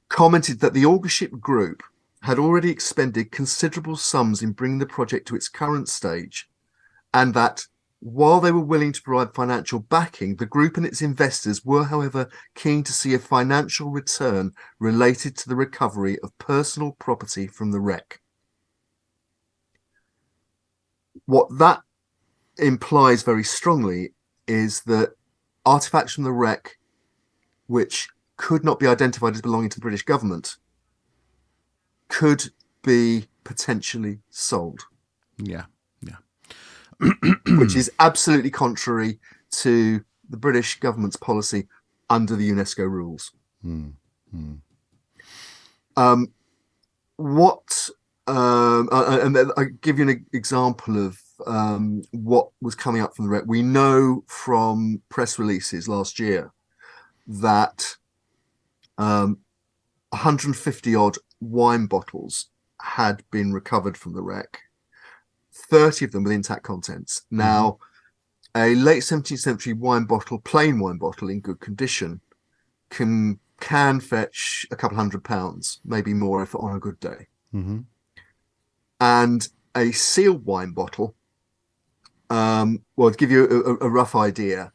B: commented that the August Ship Group had already expended considerable sums in bringing the project to its current stage, and that while they were willing to provide financial backing, the group and its investors were, however, keen to see a financial return related to the recovery of personal property from the wreck. What that implies very strongly is that artifacts from the wreck, which could not be identified as belonging to the British government, could be potentially sold.
A: Yeah.
B: Which is absolutely contrary to the British government's policy under the UNESCO rules. And I'll give you an example of what was coming up from the wreck. We know from press releases last year that 150 odd wine bottles had been recovered from the wreck, 30 of them with intact contents. Now, a late 17th century plain wine bottle in good condition can fetch a couple £100, maybe more if on a good day. And a sealed wine bottle, well, to give you a rough idea,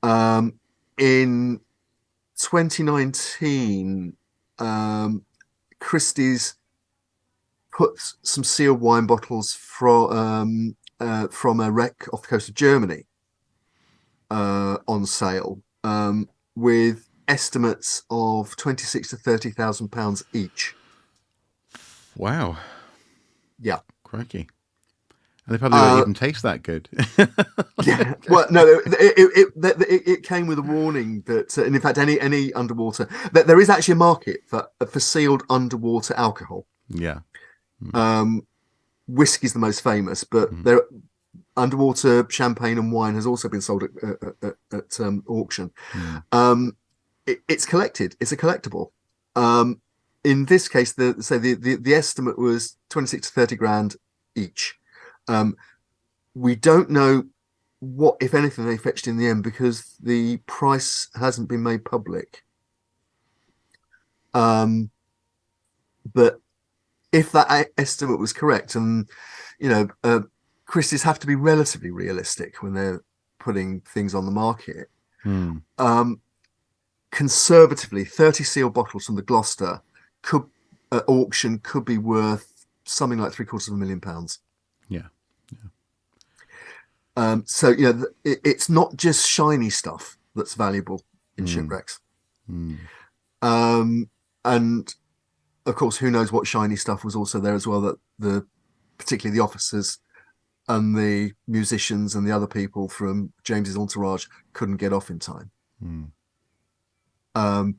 B: in 2019, Christie's put some sealed wine bottles from a wreck off the coast of Germany on sale, with estimates of £26,000 to £30,000 each.
A: Wow.
B: Yeah.
A: Crikey. And they probably won't even taste that good.
B: Yeah. Well, no, it came with a warning that, and in fact, any underwater, that there is actually a market for sealed underwater alcohol.
A: Yeah.
B: Whiskey's the most famous, but there underwater champagne and wine has also been sold at auction. It's collected. It's a collectible. In this case, the estimate was 26 to 30 grand each. We don't know what, if anything, they fetched in the end because the price hasn't been made public. But if that estimate was correct, and Christie's have to be relatively realistic when they're putting things on the market. Conservatively, 30 sealed bottles from the Gloucester at auction could be worth something like £750,000.
A: Yeah.
B: So it's not just shiny stuff that's valuable in shipwrecks. And of course, who knows what shiny stuff was also there as well, that particularly the officers and the musicians and the other people from James's entourage couldn't get off in time.
A: Mm.
B: Um,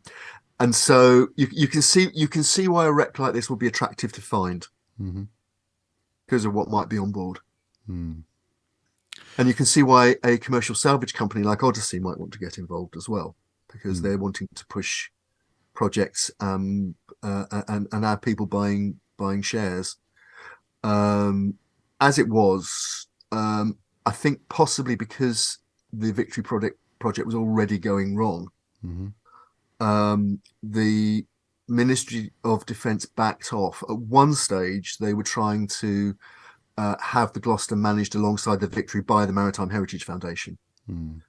B: and so you can see why a wreck like this would be attractive to find
A: Mm-hmm.
B: because of what might be on board.
A: Mm.
B: And you can see why a commercial salvage company like Odyssey might want to get involved as well, because
A: Mm.
B: they're wanting to push projects and have people buying shares. As it was, I think possibly because the Victory project was already going wrong,
A: Mm-hmm.
B: the Ministry of Defence backed off. At one stage, they were trying to have the Gloucester managed alongside the Victory by the Maritime Heritage Foundation.
A: Mm.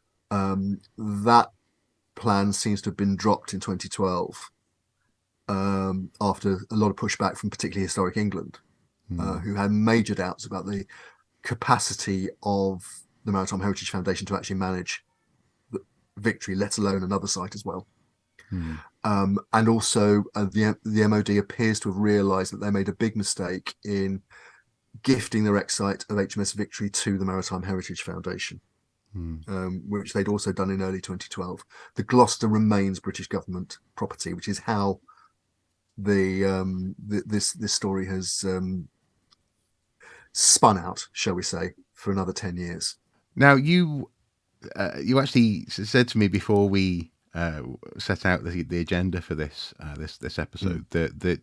B: That plan seems to have been dropped in 2012 after a lot of pushback from particularly Historic England,
A: Mm.
B: who had major doubts about the capacity of the Maritime Heritage Foundation to actually manage the Victory, let alone another site as well.
A: Mm.
B: And also, the MOD appears to have realised that they made a big mistake in gifting the wreck site of HMS Victory to the Maritime Heritage Foundation, which they'd also done in early 2012. The Gloucester remains British government property, which is how this story has spun out, shall we say, for another 10 years.
A: Now, you actually said to me before we set out the agenda for this episode that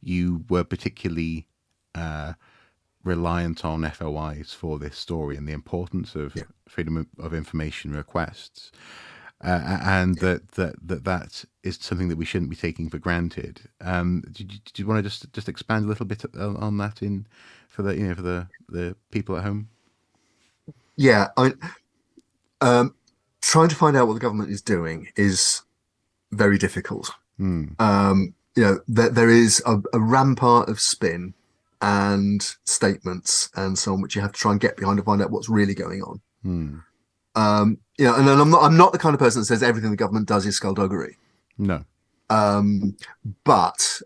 A: you were particularly reliant on FOIs for this story and the importance of freedom of information requests, and that is something that we shouldn't be taking for granted. Do you want to just expand a little bit on that for the people at home?
B: Yeah, trying to find out what the government is doing is very difficult.
A: Mm.
B: There is a rampart of spin and statements and so on, which you have to try and get behind to find out what's really going on.
A: Mm.
B: And then I'm not the kind of person that says everything the government does is skullduggery.
A: No.
B: But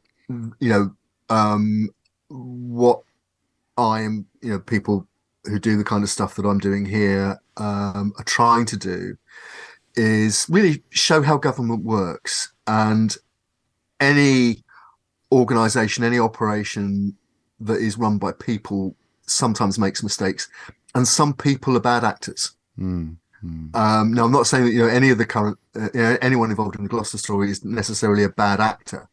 B: what I am, people who do the kind of stuff that I'm doing here are trying to do is really show how government works. And any organization, any operation that is run by people sometimes makes mistakes, and some people are bad actors.
A: Mm. Mm.
B: Now, I'm not saying that any of the current anyone involved in the Gloucester story is necessarily a bad actor.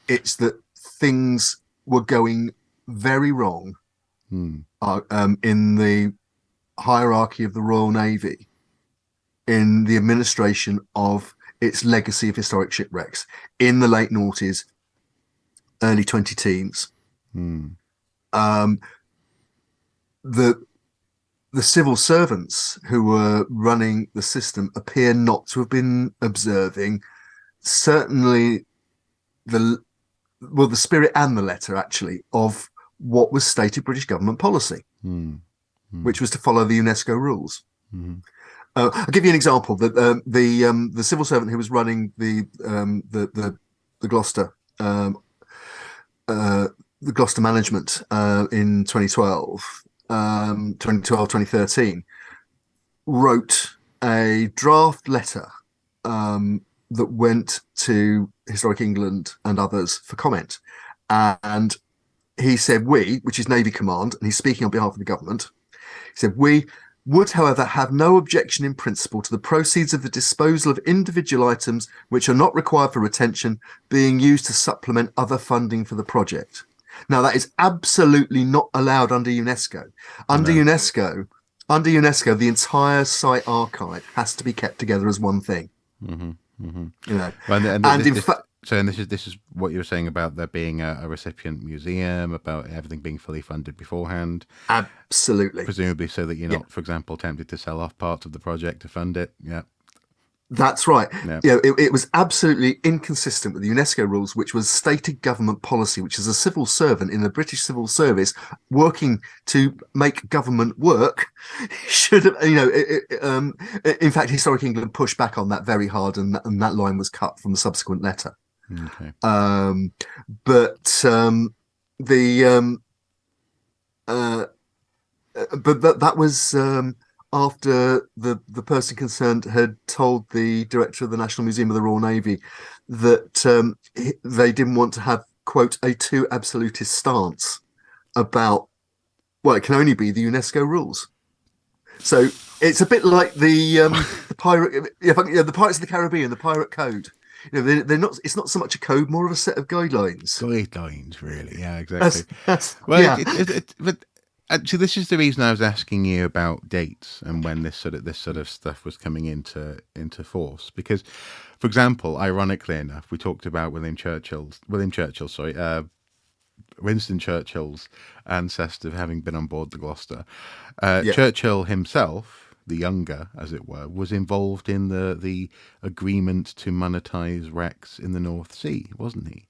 B: It's that things were going very wrong in the hierarchy of the Royal Navy, in the administration of its legacy of historic shipwrecks in the late noughties, early 2010s. The civil servants who were running the system appear not to have been observing certainly the spirit and the letter, actually, of what was stated British government policy, which was to follow the UNESCO rules. I'll give you an example. That the civil servant who was running the Gloucester the Gloucester management in 2013 wrote a draft letter that went to Historic England and others for comment. And he said, which is Navy Command, and he's speaking on behalf of the government, he said, we would, however, have no objection in principle to the proceeds of the disposal of individual items which are not required for retention being used to supplement other funding for the project. Now, that is absolutely not allowed under UNESCO. Under UNESCO, the entire site archive has to be kept together as one thing.
A: This is what you were saying about there being a recipient museum, about everything being fully funded beforehand.
B: Absolutely.
A: Presumably so that you're not, for example, tempted to sell off parts of the project to fund it. Yeah.
B: That's right. Yeah. It was absolutely inconsistent with the UNESCO rules, which was stated government policy, which is a civil servant in the British civil service working to make government work. Should have, in fact, Historic England pushed back on that very hard, and that line was cut from the subsequent letter.
A: Okay.
B: The uh, but that was after the person concerned had told the director of the National Museum of the Royal Navy that they didn't want to have, quote, a too absolutist stance about, well, it can only be the UNESCO rules. So it's a bit like the pirate, the Pirates of the Caribbean, the Pirate Code. They're not. It's not so much a code, more of a set of guidelines.
A: Guidelines, really. Yeah, exactly. Well,
B: Yeah.
A: but actually, this is the reason I was asking you about dates and when this sort of stuff was coming into force. Because, for example, ironically enough, we talked about Winston Churchill's ancestor having been on board the Gloucester.
B: Yeah.
A: Churchill himself, the younger, as it were, was involved in the agreement to monetize wrecks in the North Sea, wasn't he?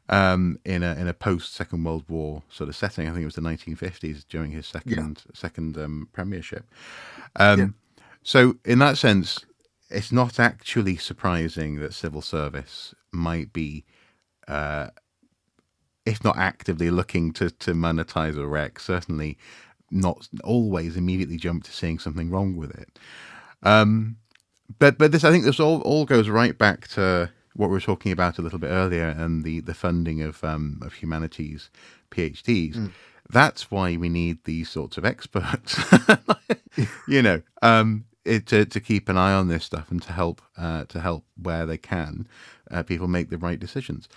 A: In a post Second World War sort of setting. I think it was the 1950s during his
B: Yeah.
A: second premiership.
B: Yeah.
A: So in that sense, it's not actually surprising that civil service might be, if not actively looking to monetize a wreck, certainly not always immediately jump to seeing something wrong with it. But this, I think this all goes right back to what we were talking about a little bit earlier, and the funding of humanities PhDs.
B: Mm.
A: That's why we need these sorts of experts, to keep an eye on this stuff and to help where they can people make the right decisions.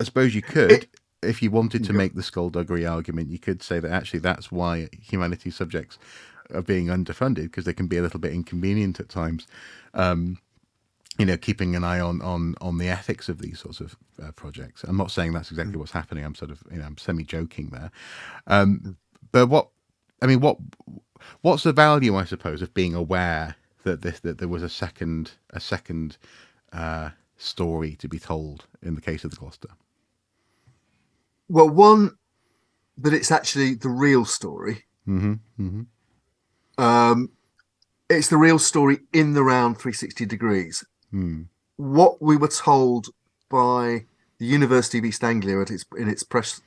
A: I suppose you could, if you wanted to make the skullduggery argument, you could say that actually that's why humanities subjects are being underfunded, because they can be a little bit inconvenient at times. Keeping an eye on the ethics of these sorts of projects. I'm not saying that's exactly what's happening. I'm sort of, I'm semi-joking there. But what's the value, I suppose, of being aware that there was a second story to be told in the case of the Gloucester?
B: Well, one, that it's actually the real story.
A: Mm-hmm. Mm-hmm.
B: It's the real story in the round 360 degrees.
A: Mm.
B: What we were told by the University of East Anglia at its press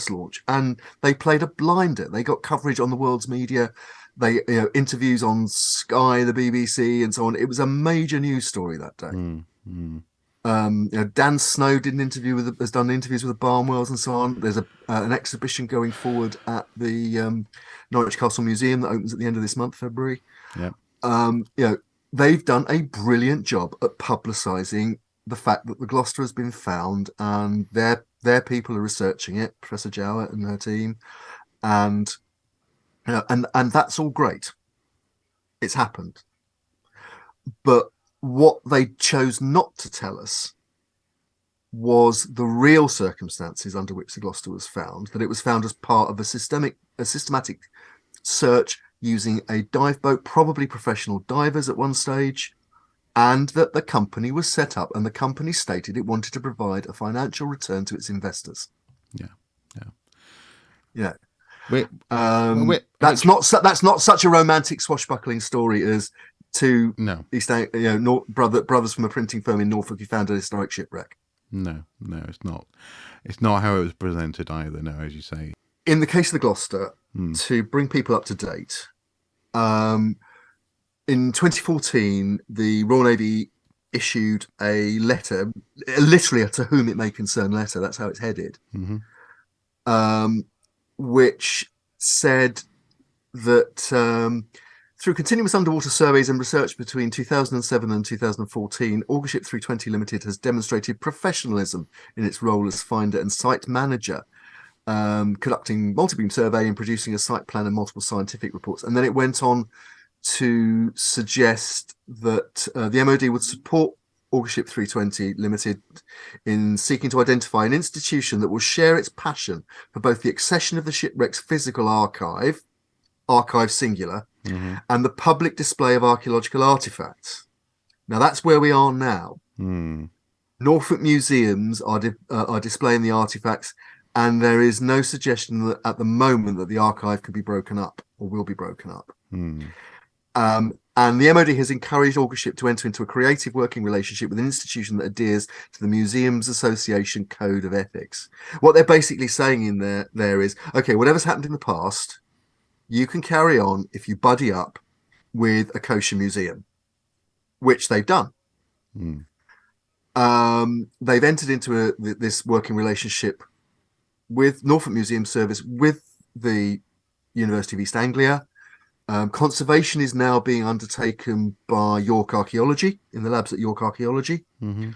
B: launch, and they played a blinder. They got coverage on the world's media. They interviews on Sky, the BBC, and so on. It was a major news story that day.
A: Mm. Mm.
B: Dan Snow has done interviews with the Barnwells and so on. There's an exhibition going forward at the Norwich Castle Museum that opens at the end of this month, February.
A: Yeah.
B: They've done a brilliant job at publicising the fact that the Gloucester has been found, and their people are researching it, Professor Jowett and her team, and that's all great. It's happened, but what they chose not to tell us was the real circumstances under which the Gloucester was found, that it was found as part of a systematic search using a dive boat, probably professional divers at one stage, and that the company was set up, and the company stated it wanted to provide a financial return to its investors. Yeah. That's not such a romantic swashbuckling story as two brothers from a printing firm in Norfolk who found a historic shipwreck.
A: No, it's not. It's not how it was presented either. No, as you say.
B: In the case of the Gloucester, to bring people up to date, in 2014, the Royal Navy issued a letter, literally a to whom it may concern letter. That's how it's headed.
A: Mm-hmm.
B: Which said that through continuous underwater surveys and research between 2007 and 2014, Augurship 320 Limited has demonstrated professionalism in its role as finder and site manager, conducting multi-beam survey and producing a site plan and multiple scientific reports. And then it went on to suggest that the MOD would support Augurship 320 Limited in seeking to identify an institution that will share its passion for both the accession of the shipwreck's physical archive singular,
A: mm-hmm.
B: and the public display of archaeological artifacts. Now that's where we are now. Norfolk museums are displaying the artifacts, and there is no suggestion that at the moment that the archive can be broken up or will be broken up. And the MOD has encouraged Auguship to enter into a creative working relationship with an institution that adheres to the Museums Association Code of Ethics. What they're basically saying in there is, okay, whatever's happened in the past, you can carry on if you buddy up with a kosher museum, which they've done.
A: Mm.
B: They've entered into this working relationship with Norfolk Museum Service, with the University of East Anglia. Conservation is now being undertaken by York Archaeology in the labs at York Archaeology.
A: Mm-hmm.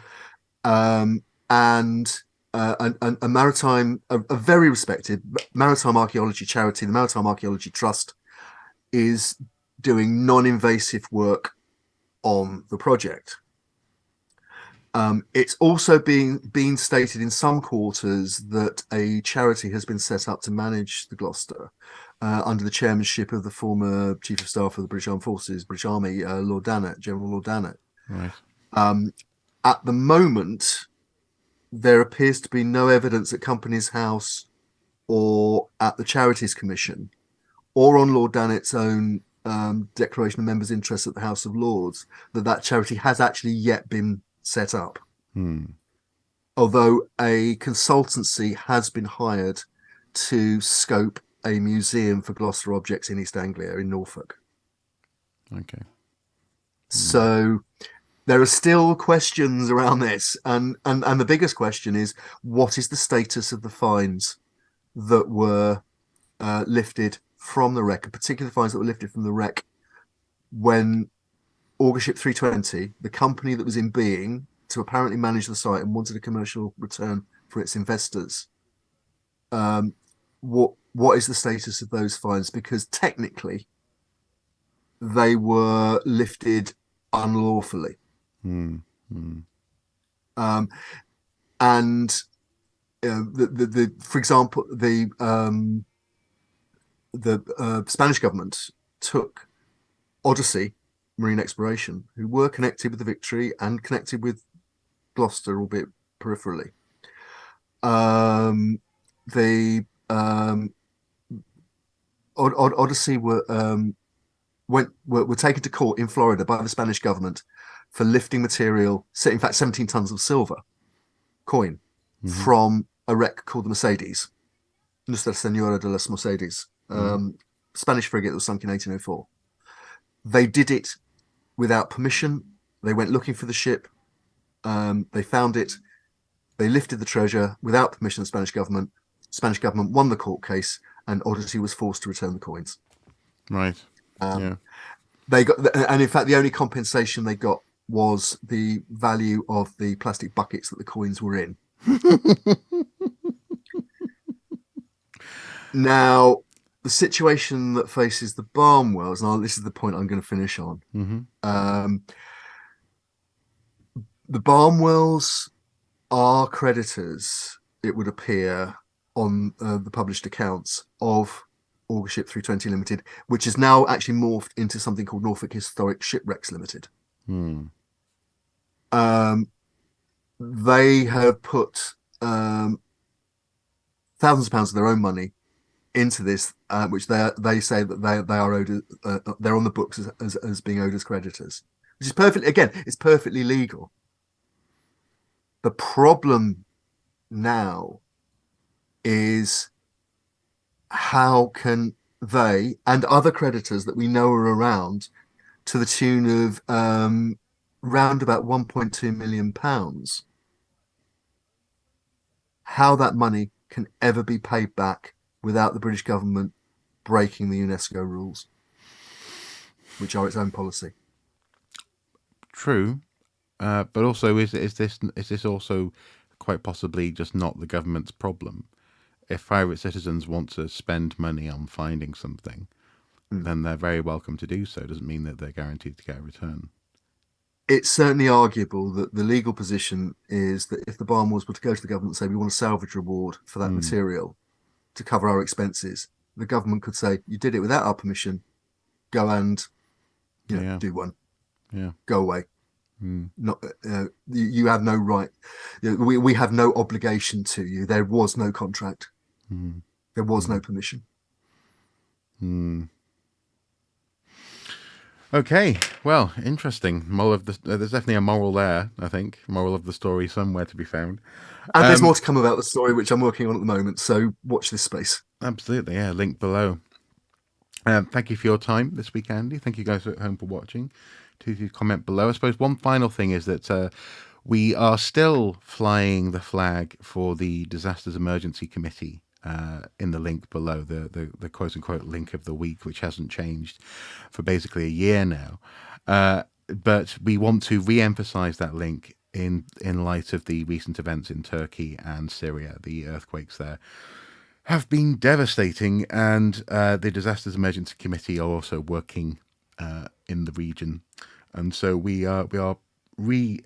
B: And a very respected maritime archaeology charity, the Maritime Archaeology Trust, is doing non-invasive work on the project. It's also being stated in some quarters that a charity has been set up to manage the Gloucester under the chairmanship of the former Chief of Staff of the British Armed Forces, British Army, Lord Dannatt, General Lord Dannatt.
A: Right.
B: At the moment, there appears to be no evidence at Companies House or at the Charities Commission or on Lord Dannatt's own Declaration of Members' Interests at the House of Lords that charity has actually yet been set up. Although a consultancy has been hired to scope a museum for Gloucester objects in East Anglia in Norfolk.
A: Okay.
B: So there are still questions around this, and the biggest question is, what is the status of the fines that were lifted from the wreck, and particularly the fines that were lifted from the wreck when Auguship 320, the company that was in being to apparently manage the site and wanted a commercial return for its investors. What is the status of those fines? Because technically, they were lifted unlawfully. And for example, the Spanish government took Odyssey Marine Exploration, who were connected with the Victory and connected with Gloucester, albeit peripherally. Odyssey were taken to court in Florida by the Spanish government for lifting material, in fact 17 tons of silver coin from a wreck called the Mercedes, Nuestra Señora de las Mercedes, Spanish frigate that was sunk in 1804. They did it without permission. They went looking for the ship. They found it. They lifted the treasure without permission of the Spanish government. Spanish government won the court case, and Odyssey was forced to return the coins.
A: Right. Yeah.
B: They got, and in fact, the only compensation they got was the value of the plastic buckets that the coins were in. Now, the situation that faces the Barnwells, and this is the point I'm going to finish on. The Barnwells are creditors, it would appear, on the published accounts of Auguship 320 Limited, which is now actually morphed into something called Norfolk Historic Shipwrecks Limited. They have put thousands of pounds of their own money into this, which they say that they are owed, they're on the books as being owed as creditors, which is perfectly, again, it's perfectly legal. The problem now is, how can they and other creditors that we know are around, to the tune of round about £1.2 million, how that money can ever be paid back without the British government breaking the UNESCO rules, which are its own policy.
A: True, but also is this also quite possibly just not the government's problem? If private citizens want to spend money on finding something, then they're very welcome to do so. It doesn't mean that they're guaranteed to get a return.
B: It's certainly arguable that the legal position is that if the Barnwells were to go to the government and say, we want a salvage reward for that material to cover our expenses, the government could say, you did it without our permission, go and do one. Go away. Not you have no right. We have no obligation to you. There was no contract. There was no permission.
A: Okay, well, interesting. Moral of the there's definitely a moral there. I think moral of the story somewhere to be found.
B: And there's more
A: Um,
B: to come about the story, which I'm working on at the moment. So watch this space.
A: absolutely, yeah. Link below. Thank you for your time this week, Andy. Thank you guys at home for watching. Do comment below. I suppose one final thing is that we are still flying the flag for the Disasters Emergency Committee in the link below, the quote unquote link of the week, which hasn't changed for basically a year now. But we want to re emphasize that link in light of the recent events in Turkey and Syria, the earthquakes there have been devastating, and the Disasters Emergency Committee are also working in the region, and so we are re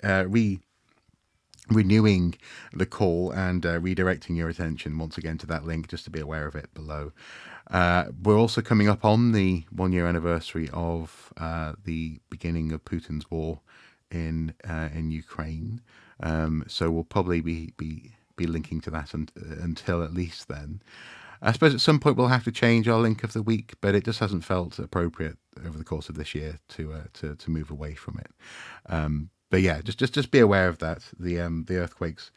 A: renewing the call and redirecting your attention once again to that link, just to be aware of it below. We're also coming up on the 1 year anniversary of the beginning of Putin's war in Ukraine, so we'll probably be linking to that until at least then. I suppose at some point we'll have to change our link of the week, but it just hasn't felt appropriate over the course of this year to move away from it. But yeah, just be aware of that. The earthquakes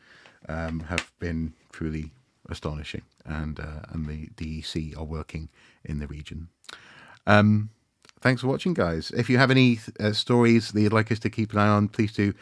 A: have been truly astonishing, and the DEC are working in the region. Thanks for watching, guys. If you have any stories that you'd like us to keep an eye on, please do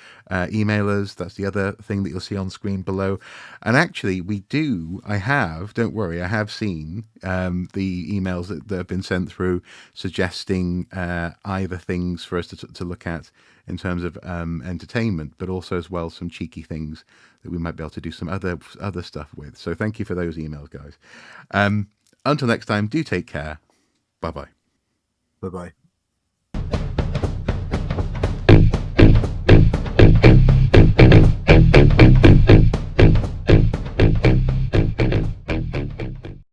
A: email us. That's the other thing that you'll see on screen below. And actually, don't worry, I have seen the emails that have been sent through suggesting either things for us to look at in terms of entertainment, but also as well some cheeky things that we might be able to do some other stuff with. So thank you for those emails, guys. Until next time, do take care. Bye-bye.
B: Bye bye.